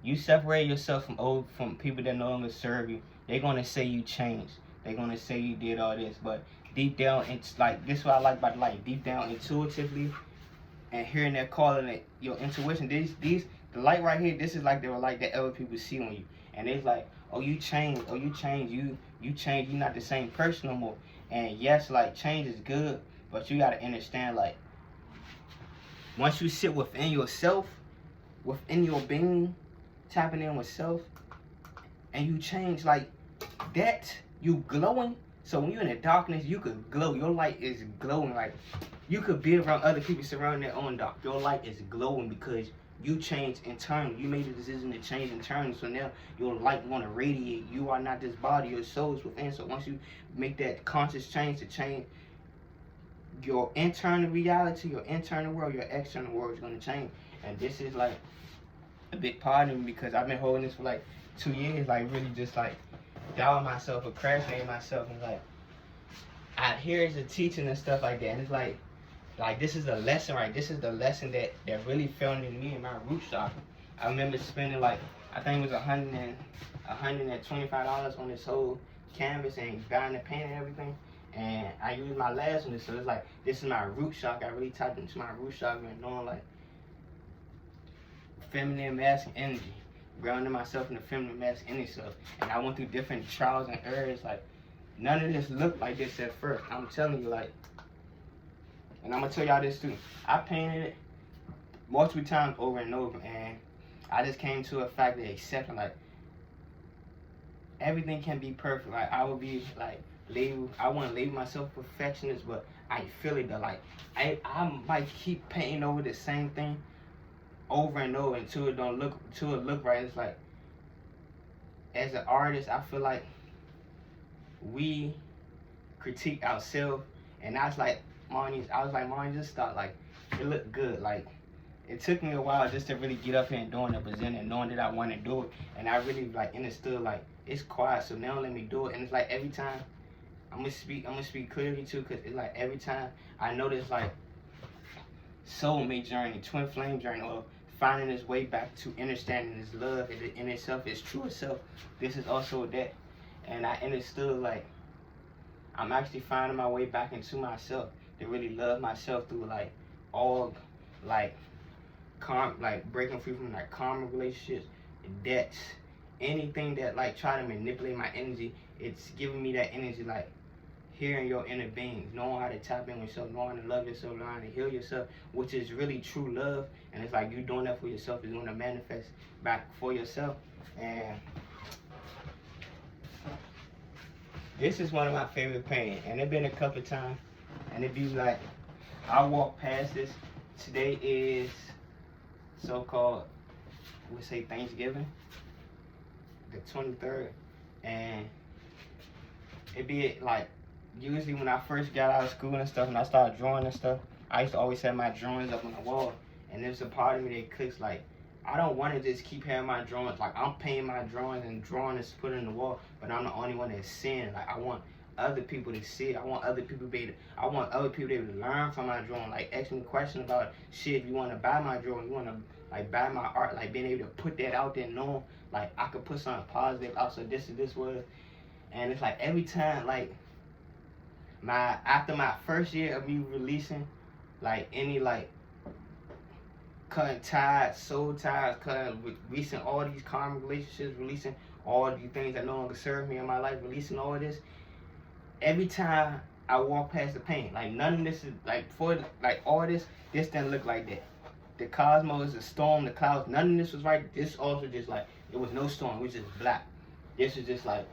you separate yourself from people that no longer serve you, they're gonna say you changed. They're gonna say you did all this, but deep down, it's like this is what I like about the light. Deep down, intuitively, and hearing that calling it your intuition. The light right here. This is like the light that other people see on you, and it's like, oh, you changed. Oh, you changed. You changed. You're not the same person no more. And yes, like change is good, but you gotta understand, like once you sit within yourself, within your being, tapping in with self, and you change like that, you glowing. So when you're in the darkness, you could glow. Your light is glowing. Like you could be around other people surrounding their own dark. Your light is glowing because you changed internally. You made the decision to change internally. So now your light want to radiate. You are not this body. Your soul is within. So once you make that conscious change to change your internal reality, your internal world, your external world is going to change. And this is like a big part of me, because I've been holding this for like 2 years, like really just like doubting myself, procrastinating myself, and like I hear the teaching and stuff like that, and it's like this is the lesson, right? This is the lesson that really fell into me and my root chakra. I remember spending like I think it was $125 on this whole canvas and buying the paint and everything. And I used my last one, so it's like, this is my root chakra. I really tapped into my root chakra and knowing like feminine, masculine energy, grounding myself in the feminine, masculine energy stuff. And I went through different trials and errors. Like, none of this looked like this at first. I'm telling you, like, and I'm gonna tell y'all this too. I painted it multiple times over and over, and I just came to a fact of accepting, like, everything can be perfect. Like, I would be like I wouldn't label myself perfectionist, but I feel it though. Like, I might keep painting over the same thing over and over until it look right. It's like, as an artist, I feel like we critique ourselves, and I was like, Marnie, just start, like, it looked good. Like, it took me a while just to really get up here and doing it, but then and knowing that I want to do it, and I really like understood, like, it's quiet, so now let me do it. And it's like every time I'm gonna speak clearly too, because it's like every time I notice, like, soulmate journey, twin flame journey, or finding his way back to understanding his love in itself, his true self. This is also that, and I understood, like, I'm actually finding my way back into myself to really love myself through, like, all, like, breaking free from, like, karma relationships, debts, anything that, like, try to manipulate my energy. It's giving me that energy, like, hearing your inner beings, knowing how to tap in with yourself, knowing to love yourself, knowing how to heal yourself, which is really true love. And it's like you doing that for yourself is going to manifest back for yourself. And this is one of my favorite paintings, and it been a couple of times, and it be like, I walk past this. Today is so-called, we say Thanksgiving, the 23rd, and it be like, usually when I first got out of school and stuff, and I started drawing and stuff, I used to always have my drawings up on the wall, and there's a part of me that clicks, like, I don't want to just keep having my drawings. Like, I'm painting my drawings and drawing and putting in the wall, but I'm the only one that's seeing it. Like, I want other people to see it. I want other people to be able to learn from my drawing. Like, ask me questions about shit. If you want to buy my drawing, you want to, like, buy my art, like, being able to put that out there, knowing, like, I could put something positive out. So this was, and it's like every time, like, after my first year of me releasing, like, any, like, cutting ties, soul ties, releasing all these karmic relationships, releasing all these things that no longer serve me in my life, releasing all of this. Every time I walk past the paint, like, none of this is, like, all this didn't look like that. The cosmos, the storm, the clouds, none of this was right. This also just, like, it was no storm, it was just black. This was just like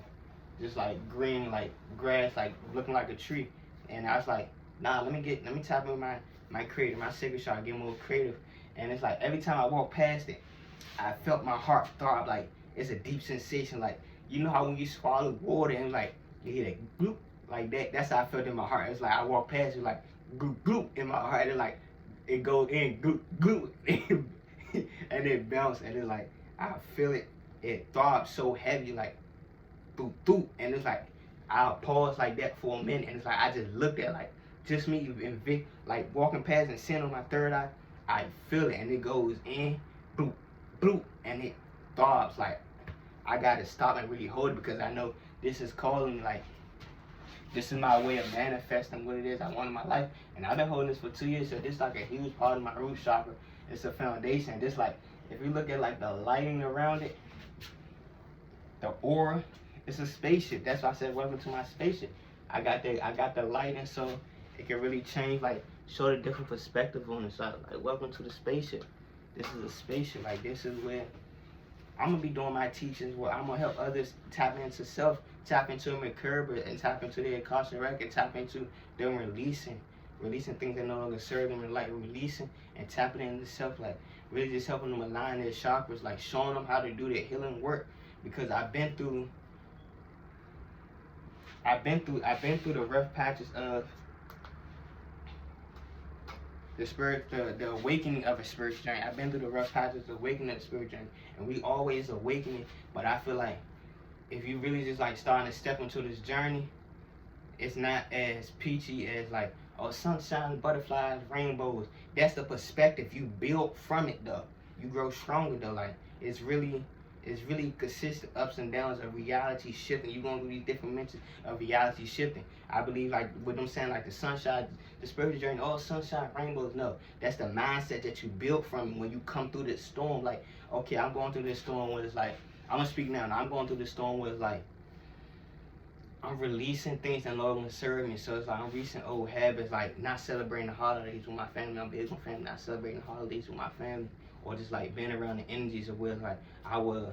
green, like grass, like looking like a tree. And I was like, nah, let me tap in my creative, my signature, get more creative. And it's like every time I walk past it, I felt my heart throb. Like, it's a deep sensation. Like, you know how when you swallow water and, like, you hear that gloop, like that? That's how I felt in my heart. It's like I walk past it, like, gloop, gloop in my heart. And, like, it goes in, gloop, gloop, and it bounces. And it's like, I feel it. It throbs so heavy, like, doop, doop. And it's like, I'll pause like that for a minute. And it's like, I just looked at, like, just me and Vic, like, walking past and seeing on my third eye. I feel it, and it goes in, bloop, bloop, and it throbs. Like, I gotta stop and really hold it, because I know this is calling. Like, this is my way of manifesting what it is I want in my life. And I've been holding this for 2 years, so this is like a huge part of my root chakra. It's a foundation. This, like, if you look at, like, the lighting around it, the aura, it's a spaceship. That's why I said welcome to my spaceship. I got the lighting, so it can really change, like, show the different perspective on it. So, like, welcome to the spaceship. This is a spaceship. Like, this is where I'm gonna be doing my teachings, where I'm gonna help others tap into self, tap into their curb, and tap into their Akashic record, tap into them releasing things that no longer serve them in life, releasing and tapping into self, like, really just helping them align their chakras, like, showing them how to do their healing work. Because I've been through the rough patches of the spirit, the awakening of a spiritual journey. I've been through the rough patches, the awakening of the spiritual journey, and we always awakening. But I feel like if you really just, like, starting to step into this journey, it's not as peachy as, like, oh, sunshine, butterflies, rainbows. That's the perspective you build from it, though. You grow stronger, though. Like, it's really, it's really consistent ups and downs of reality shifting. You're going through these different dimensions of reality shifting. I believe, like what I'm saying, like the sunshine, the spiritual journey, all sunshine, rainbows. No, that's the mindset that you build from when you come through this storm. Like, okay, I'm going through this storm where it's like, I'm gonna speak now. I'm going through this storm where it's like, I'm releasing things that no longer serve me. So it's like I'm releasing old habits, like not celebrating the holidays with my family. I'm big with my family, not celebrating the holidays with my family, or just like being around the energies of where like I will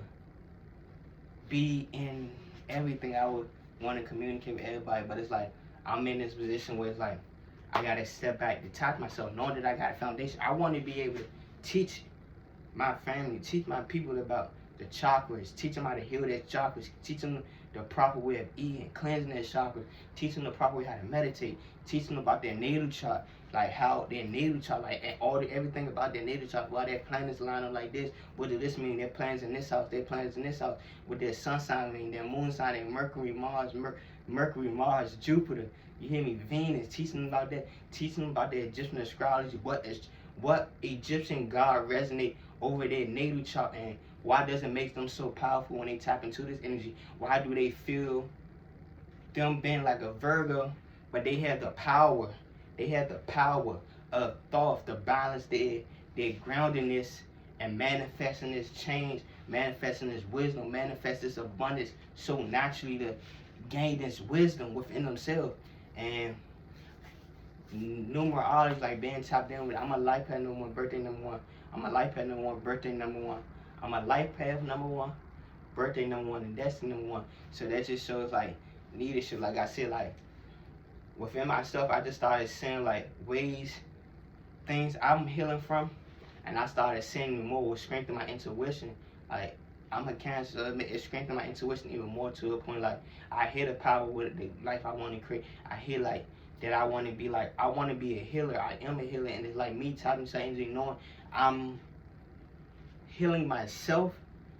be in everything. I would want to communicate with everybody, but it's like I'm in this position where it's like I gotta step back, detach myself, knowing that I got a foundation. I want to be able to teach my family, teach my people about the chakras, teach them how to heal their chakras, teach them the proper way of eating, cleansing their chakras, teach them the proper way how to meditate, teach them about their natal chart, like how their natal chart, like and everything about their natal chart, why their planets line up like this, what does this mean, their planets in this house, their planets in this house, what their sun sign mean, their moon sign, their Mercury, Mars, Jupiter, you hear me, Venus, teaching them about that, teaching them about their Egyptian astrology, what Egyptian god resonate over their natal chart, and why does it make them so powerful when they tap into this energy? Why do they feel them being like a Virgo, but they have the power? They have the power of thought, to balance their groundedness and manifesting this change, manifesting this wisdom, manifest this abundance so naturally to gain this wisdom within themselves. And numerology, like being tapped in with, I'm a life path number one, birthday number one. I'm a life path number one, birthday number one. I'm a life path number one, birthday number one, and destiny number one. So that just shows like leadership. Like I said, like within myself, I just started seeing like ways, things I'm healing from, and I started seeing more with strengthening my intuition. Like I'm a Cancer, so it strengthened my intuition even more to a point like I hear the power with the life I want to create. I hear like that I want to be like, I want to be a healer. I am a healer, and it's like me tapping into energy, knowing I'm healing myself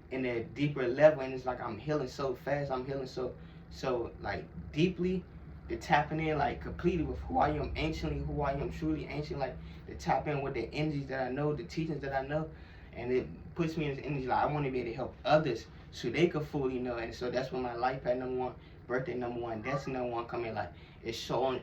in a deeper level, and it's like I'm healing so fast, I'm healing so like deeply, to tapping in like completely with who I am anciently, who I am truly ancient, like to tap in with the energies that I know, the teachings that I know, and it puts me in this energy like I want to be able to help others so they could fully know. And so that's when my life path number one, birthday number one, destiny number one come in. Like it's showing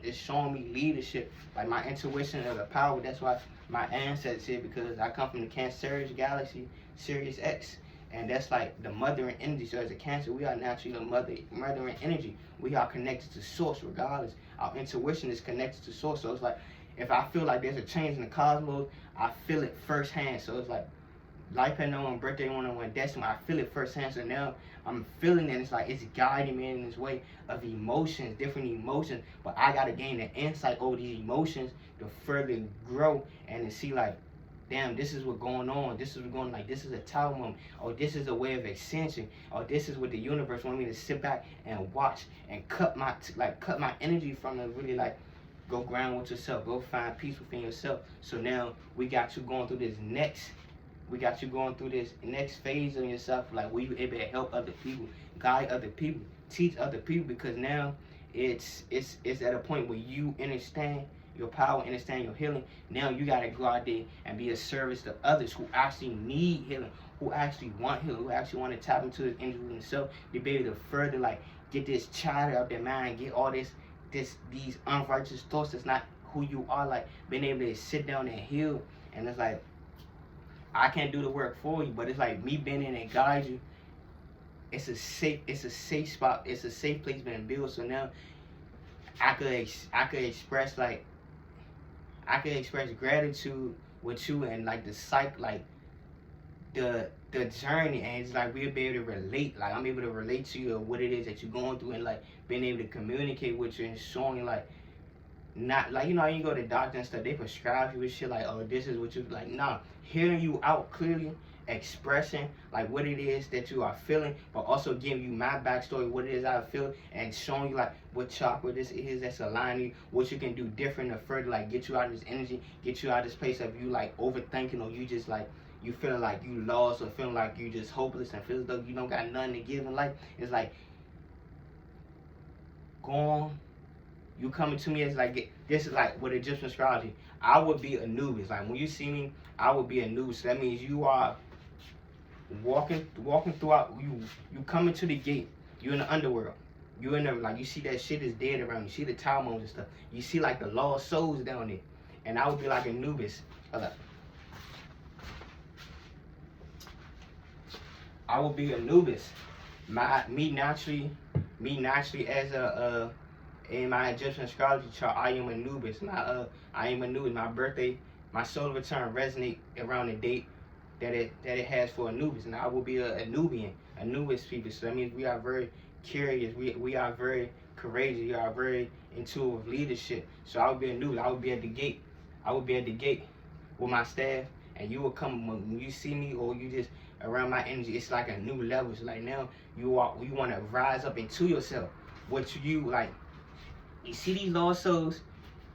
me leadership, like my intuition of the power. That's why my ancestors here, because I come from the Cancer galaxy, Sirius X, and that's like the mothering energy. So as a Cancer, we are naturally the mothering energy. We are connected to source regardless. Our intuition is connected to source. So it's like if I feel like there's a change in the cosmos, I feel it firsthand. So it's like life had no one, birthday one, destiny. I feel it firsthand. So now I'm feeling that it's like it's guiding me in this way of emotions, different emotions. But I gotta gain the insight over these emotions to further grow and to see like, damn, this is what's going on. This is what's going on. Like this is a tower moment, or this is a way of extension, or this is what the universe wants me to sit back and watch and cut my energy from it. Really like go ground with yourself. Go find peace within yourself. So now we got you going through this next. We got you going through this next phase of yourself, like where you able to help other people, guide other people, teach other people, because now it's at a point where you understand your power, understand your healing. Now you gotta go out there and be a service to others who actually need healing, who actually want healing, who actually want to tap into this energy themselves to be able to further like get this chatter out their mind, get all these unrighteous thoughts that's not who you are, like being able to sit down and heal. And it's like I can't do the work for you, but it's like me being in and guide you. It's a safe spot. It's a safe place being built. So now I could express like gratitude with you, and like the journey, and it's like we'll be able to relate. Like I'm able to relate to you of what it is that you're going through, and like being able to communicate with you and showing like, not like, you know, you go to the doctor and stuff, they prescribe you with shit like, oh, this is what you like. Nah, hearing you out clearly, expressing like what it is that you are feeling, but also giving you my backstory, what it is I feel, and showing you like what chakra this is that's aligning you, what you can do different to further like get you out of this energy, get you out of this place of you like overthinking, or you just like you feeling like you lost, or feeling like you just hopeless and feel as though you don't got nothing to give in life. It's like, go on. You coming to me as like, this is like with Egyptian astrology, I would be Anubis. Like when you see me, I would be Anubis. So that means you are walking throughout, you coming to the gate. You in the underworld. You in there, like, you see that shit is dead around you. See the Talmud and stuff. You see like the lost souls down there. And I would be like Anubis. Hold up. I would be Anubis. Me naturally as a in my Egyptian astrology chart, I am Anubis. I am Anubis. My birthday, my solar return resonate around the date that it has for Anubis, and I will be a Nubian, Anubis people. So that means we are very curious. We are very courageous. We are very into with leadership. So I would be Anubis. I would be at the gate. I would be at the gate with my staff, and you will come when you see me, or you just around my energy. It's like a new level. It's like now you want to rise up into yourself. What you like. You see these lost souls.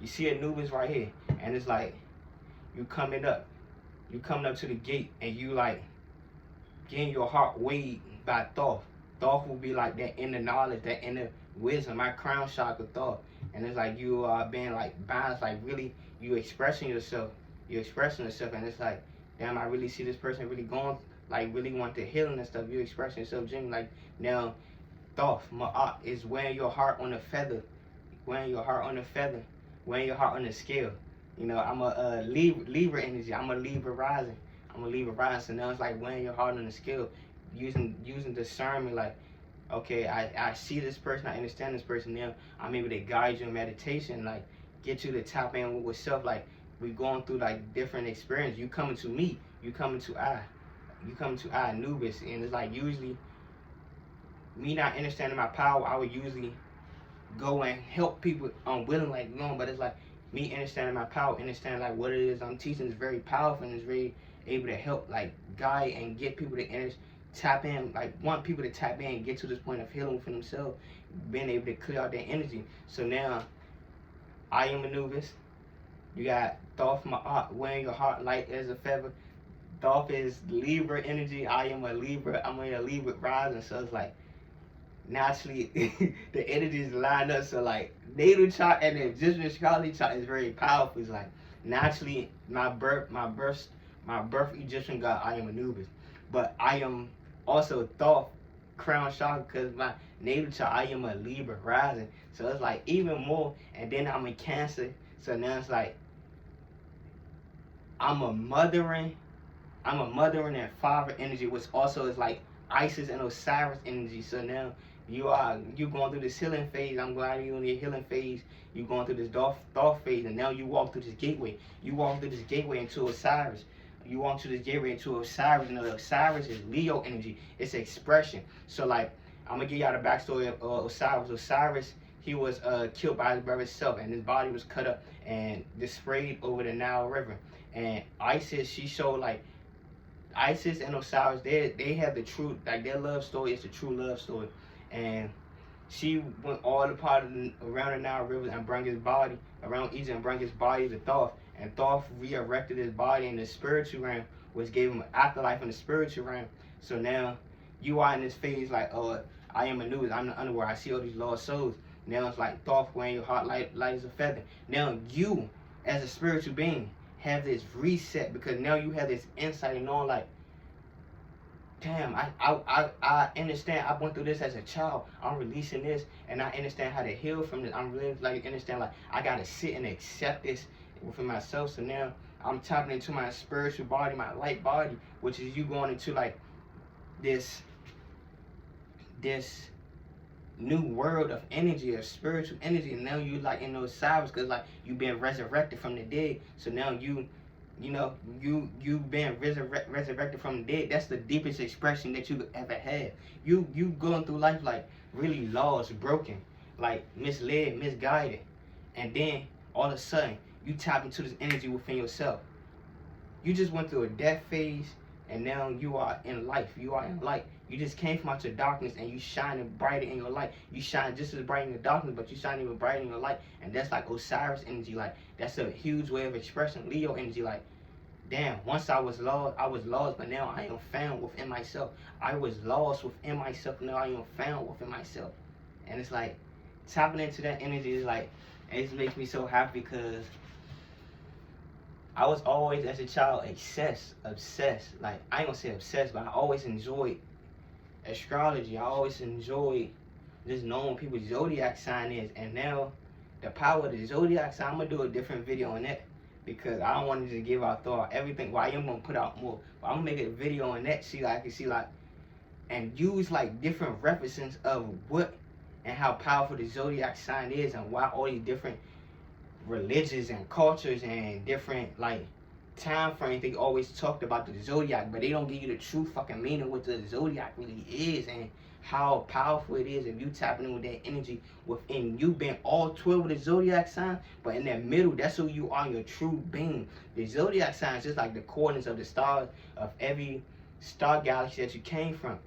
You see Anubis right here, and it's like you coming up to the gate, and you like getting your heart weighed by thought. Thought will be like that inner knowledge, that inner wisdom, my crown chakra thought. And it's like you are being like balanced, like really you expressing yourself. You're expressing yourself, and it's like, damn, I really see this person really going, like really want the healing and stuff. You're expressing yourself, Jimmy. Like now, thought, ma'at is wearing your heart on a feather, wearing your heart on a feather, wearing your heart on the scale. You know, I'm a Libra energy. I'm a Libra rising. So now it's like wearing your heart on the scale, using discernment. Like, okay, I see this person, I understand this person. Now I'm able to guide you in meditation, like get you to tap in with self. Like we going through like different experiences. You coming to me, you coming to I, Anubis, and it's like usually me not understanding my power, I would usually go and help people unwilling, like no, but it's like me understanding my power, understanding like what it is I'm teaching is very powerful and is very able to help like guide and get people to tap in, like want people to tap in and get to this point of healing for themselves, being able to clear out their energy. So now I am Anubis. You got Thoth, my art, wearing your heart light as a feather. Thoth is Libra energy. I am a Libra. I'm a Libra rising. So it's like naturally the energies line up. So like natal chart and the Egyptian astrology chart is very powerful. It's like naturally my birth Egyptian god, I am Anubis. But I am also Thoth crown chakra because my natal chart, I am a Libra rising. So it's like even more, and then I'm in Cancer. So now it's like I'm a mothering and father energy, which also is like Isis and Osiris energy. So now you going through this healing phase. I'm glad you're in your healing phase. You going through this thought phase, and now you walk through this gateway. You walk through this gateway into Osiris. You walk through this gateway into Osiris, and Osiris is Leo energy. It's expression. So like I'm gonna give y'all the backstory of Osiris. Osiris, he was killed by his brother's self, and his body was cut up and displayed over the Nile River. And Isis, she showed like Isis and Osiris, they have the true, like their love story is the true love story. And she went all the part around the Nile River and brought his body around Egypt and brought his body to Thoth. And Thoth re-erected his body in the spiritual realm, which gave him an afterlife in the spiritual realm. So now you are in this phase like, oh, I am Anubis, I'm the underworld. I see all these lost souls. Now it's like Thoth wearing your heart light as a feather. Now you, as a spiritual being, have this reset because now you have this insight and knowing like, damn, I understand. I went through this as a child. I'm releasing this, and I understand how to heal from this. I'm really like understand like I gotta sit and accept this within myself. So now I'm tapping into my spiritual body, my light body, which is you going into like this new world of energy, of spiritual energy. And now you like in those cycles because like you been resurrected from the dead. So now you been resurrected from the dead. That's the deepest expression that you could ever have. You going through life like really lost, broken, like misled, misguided, and then all of a sudden you tap into this energy within yourself. You just went through a death phase, and now you are in life. You are in light. You just came from out your darkness, and you shining brighter in your light. You shine just as bright in the darkness, but you shine even brighter in your light. And that's like Osiris energy. Like that's a huge way of expression. Leo energy. Like, damn. Once I was lost, but now I am found within myself. I was lost within myself. Now I am found within myself. And it's like tapping into that energy is like, it just makes me so happy because I was always as a child obsessed. Like I ain't gonna say obsessed, but I always enjoyed astrology. I always enjoyed just knowing what people's zodiac sign is. And now the power of the zodiac sign, I'm gonna do a different video on that because I don't want to just give out thought everything. Well, I am gonna put out more, but I'm gonna make a video on that. See, like I can see like and use like different references of what and how powerful the zodiac sign is and why all these different religions and cultures and different like time frames they always talked about the zodiac, but they don't give you the true fucking meaning what the zodiac really is and how powerful it is if you tapping in with that energy within you being all 12 of the zodiac signs, but in that middle, that's who you are, your true being. The zodiac sign is just like the coordinates of the stars of every star galaxy that you came from.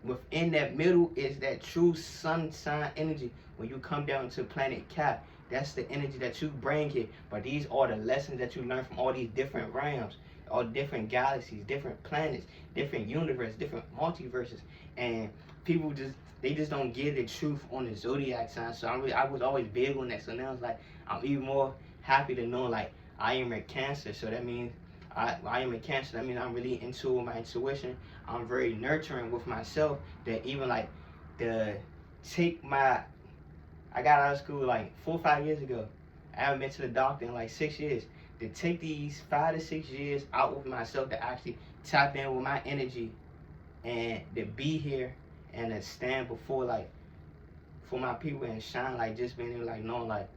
Within that middle is that true sun sign energy. When you come down to planet Cap, that's the energy that you bring here. But these are the lessons that you learn from all these different realms, all different galaxies, different planets, different universes, different multiverses. And people they just don't get the truth on the zodiac sign. So I was always big on that. So now it's like I'm even more happy to know like I am a Cancer. So that means I am a Cancer. That means I'm really into my intuition. I'm very nurturing with myself. That even like I got out of school like 4 or 5 years ago. I haven't been to the doctor in like 6 years. To take these 5 to 6 years out with myself to actually tap in with my energy and to be here and to stand before like for my people and shine, like just being able like knowing like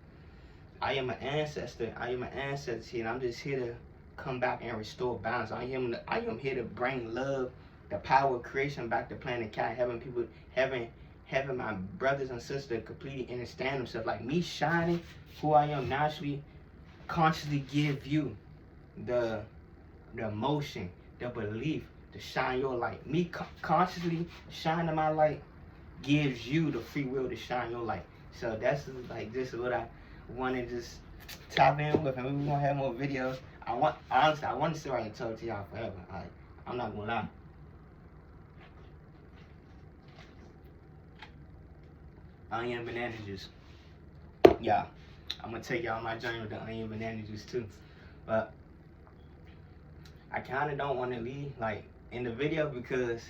I am an ancestor. I am an ancestor here and I'm just here to come back and restore balance. I am here to bring love, the power of creation back to planet Cat, having my brothers and sisters completely understand themselves. Like me shining who I am naturally, consciously give you the emotion, the belief to shine your light. Me consciously shining my light gives you the free will to shine your light. So that's like just what I want to just tap in with, and we're gonna have more videos. Honestly, I want to sit right and talk to y'all forever. I'm not gonna lie. Onion banana juice. Yeah, I'm gonna take y'all on my journey with the onion banana juice too. But I kinda don't wanna leave like in the video because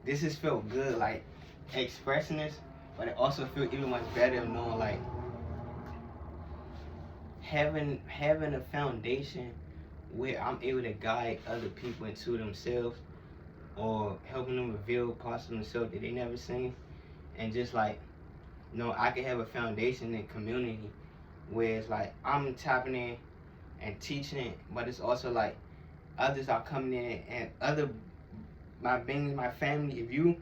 this has felt good, like expressing this, but it also feels even much better knowing like having a foundation where I'm able to guide other people into themselves or helping them reveal parts of themselves that they never seen. And just like I can have a foundation in community where it's like I'm tapping in and teaching, but it's also like others are coming in and my beings, my family. If you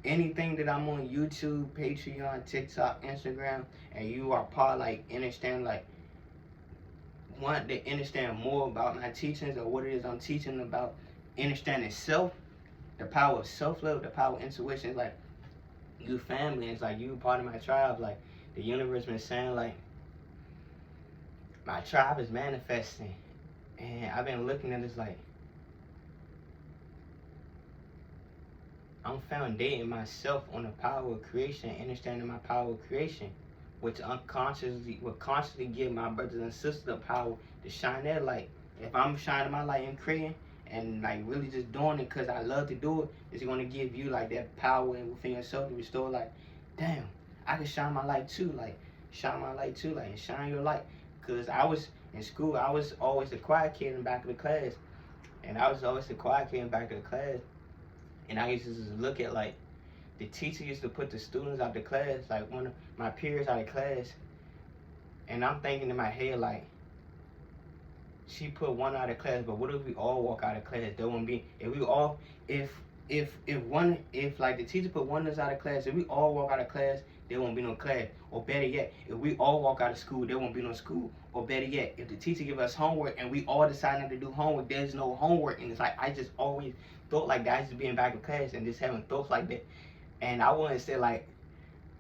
anything that I'm on YouTube, Patreon, TikTok, Instagram, and you are part like understand like want to understand more about my teachings or what it is I'm teaching about understanding self, the power of self-love, the power of intuition, it's like you family, it's like you part of my tribe. Like the universe been saying like my tribe is manifesting, and I've been looking at this like I'm foundating myself on the power of creation, understanding my power of creation, which will consciously give my brothers and sisters the power to shine their light. If I'm shining my light and creating and like really just doing it because I love to do it, it's going to give you like that power within yourself to restore like, damn, I can shine my light too, like shine my light too, like and shine your light. Because I was in school, I was always the quiet kid in the back of the class, and I was always the quiet kid in the back of the class, and I used to just look at like the teacher used to put the students out of the class, like one of my peers out of class, and I'm thinking in my head like, she put one out of class, but what if we all walk out of class? There won't be, if like the teacher put one of us out of class, if we all walk out of class, there won't be no class. Or better yet, if we all walk out of school, there won't be no school. Or better yet, if the teacher give us homework and we all decide not to do homework, there's no homework. And it's like, I just always thought like that. I just being back in class and just having thoughts like that. And I wouldn't say like,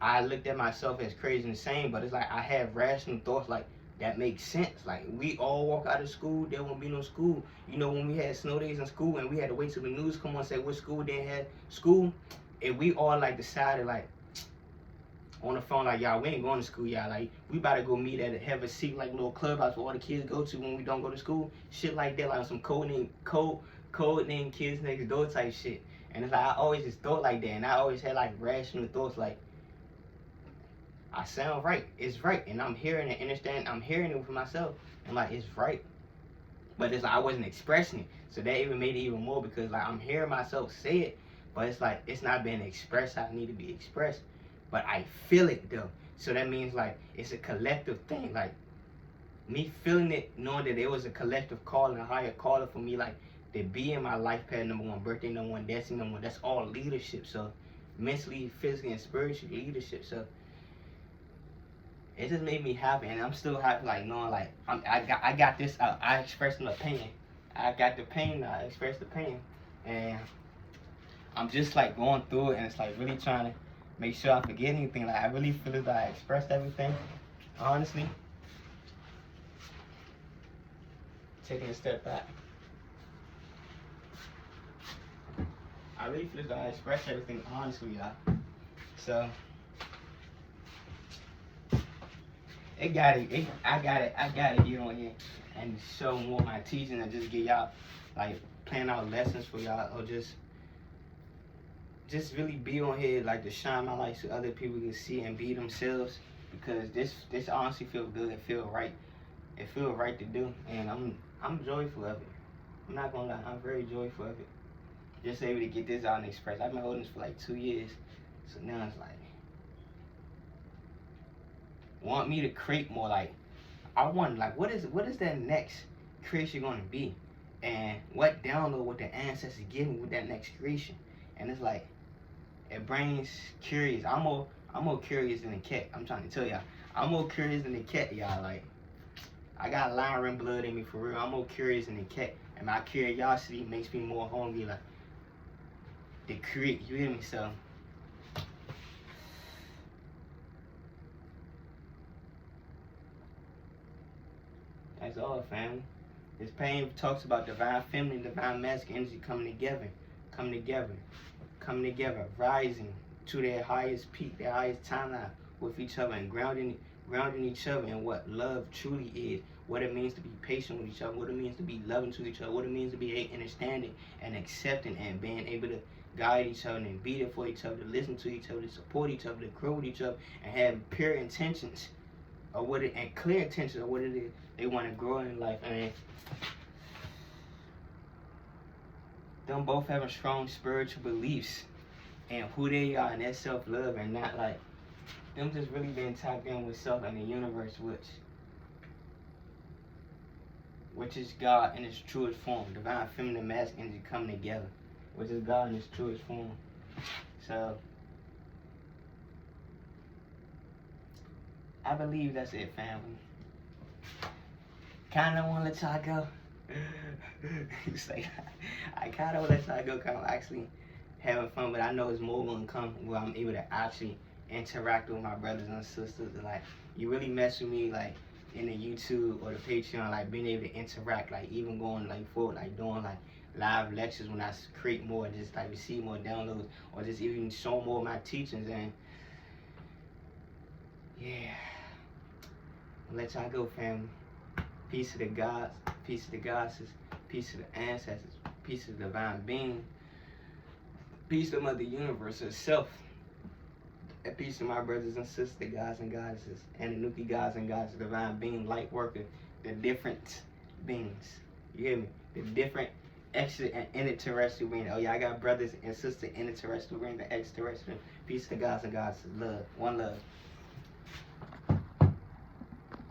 I looked at myself as crazy and insane, but it's like I have rational thoughts like, that makes sense. Like, we all walk out of school, there won't be no school. You know, when we had snow days in school and we had to wait till the news come on and say which school didn't have school, if we all like decided like, on the phone like, y'all, we ain't going to school, y'all. Like, we about to go meet at have a seat like little clubhouse where all the kids go to when we don't go to school. Shit like that, like some code name kids next door type shit. And it's like I always just thought like that, and I always had like rational thoughts like, I sound right, it's right, and I'm hearing it, understand, I'm hearing it for myself, and like it's right. But it's like I wasn't expressing it, so that even made it even more because like I'm hearing myself say it, but it's like it's not being expressed how it need to be expressed. But I feel it though, so that means like it's a collective thing. Like me feeling it, knowing that it was a collective calling, a higher calling for me, like to be in my life path, number one, birthday number one, destiny number one. That's all leadership. So mentally, physically, and spiritually leadership. So it just made me happy, and I'm still happy, like knowing like I got this out. I expressed the pain. I got the pain. I expressed the pain, and I'm just like going through it, and it's like really trying to make sure I forget anything. Like I really feel that I expressed everything, honestly. Taking a step back, I really feel that I expressed everything honestly, y'all. So I gotta get on here and show more of my teaching and just get y'all like plan out lessons for y'all, or just really be on here like to shine my light so other people can see and be themselves, because this honestly feel good. It feel right. It feel right to do, and I'm joyful of it. I'm not gonna lie, I'm very joyful of it. Just able to get this out and express. I've been holding this for like 2 years, so now it's like want me to create more. Like I want like what is that next creation gonna be, and what download what the ancestors give me with that next creation. And it's like it brings curious. I'm more curious than a cat. I'm trying to tell y'all, I'm more curious than a cat, y'all. Like I got lion blood in me for real. I'm more curious than a cat, and my curiosity makes me more hungry, like to create. You hear me? So that's all, family. This pain talks about divine feminine, divine masculine energy coming together, rising to their highest peak, their highest timeline with each other, and grounding each other in what love truly is, what it means to be patient with each other, what it means to be loving to each other, what it means to be understanding and accepting, and being able to guide each other and be there for each other, to listen to each other, to support each other, to grow with each other, and have pure intentions of what it and clear intentions of what it is they want to grow in life. And them both having strong spiritual beliefs and who they are and their self-love, and not like them just really being tapped in with self and the universe, which is God in its truest form, divine feminine masculine energy coming together, which is God in its truest form. So I believe that's it, family. Kinda wanna let y'all go. It's like I kinda wanna let y'all go, cause I'm actually having fun, but I know it's more gonna come where I'm able to actually interact with my brothers and sisters. And like you really mess with me like in the YouTube or the Patreon, like being able to interact, like even going like forward, like doing like live lectures when I create more, just like receive more downloads, or just even show more of my teachings. And yeah, I'll let y'all go, family. Peace to the gods, peace to the goddesses, peace to the ancestors, peace to the divine being, peace to Mother Universe herself, and peace to my brothers and sisters, the gods and goddesses, and the Nuki gods and goddesses, divine being, light worker, the different beings. You hear me? The different extra and interterrestrial beings. Oh yeah, I got brothers and sisters interterrestrial beings, the extraterrestrial. Peace to the gods and goddesses, love, one love.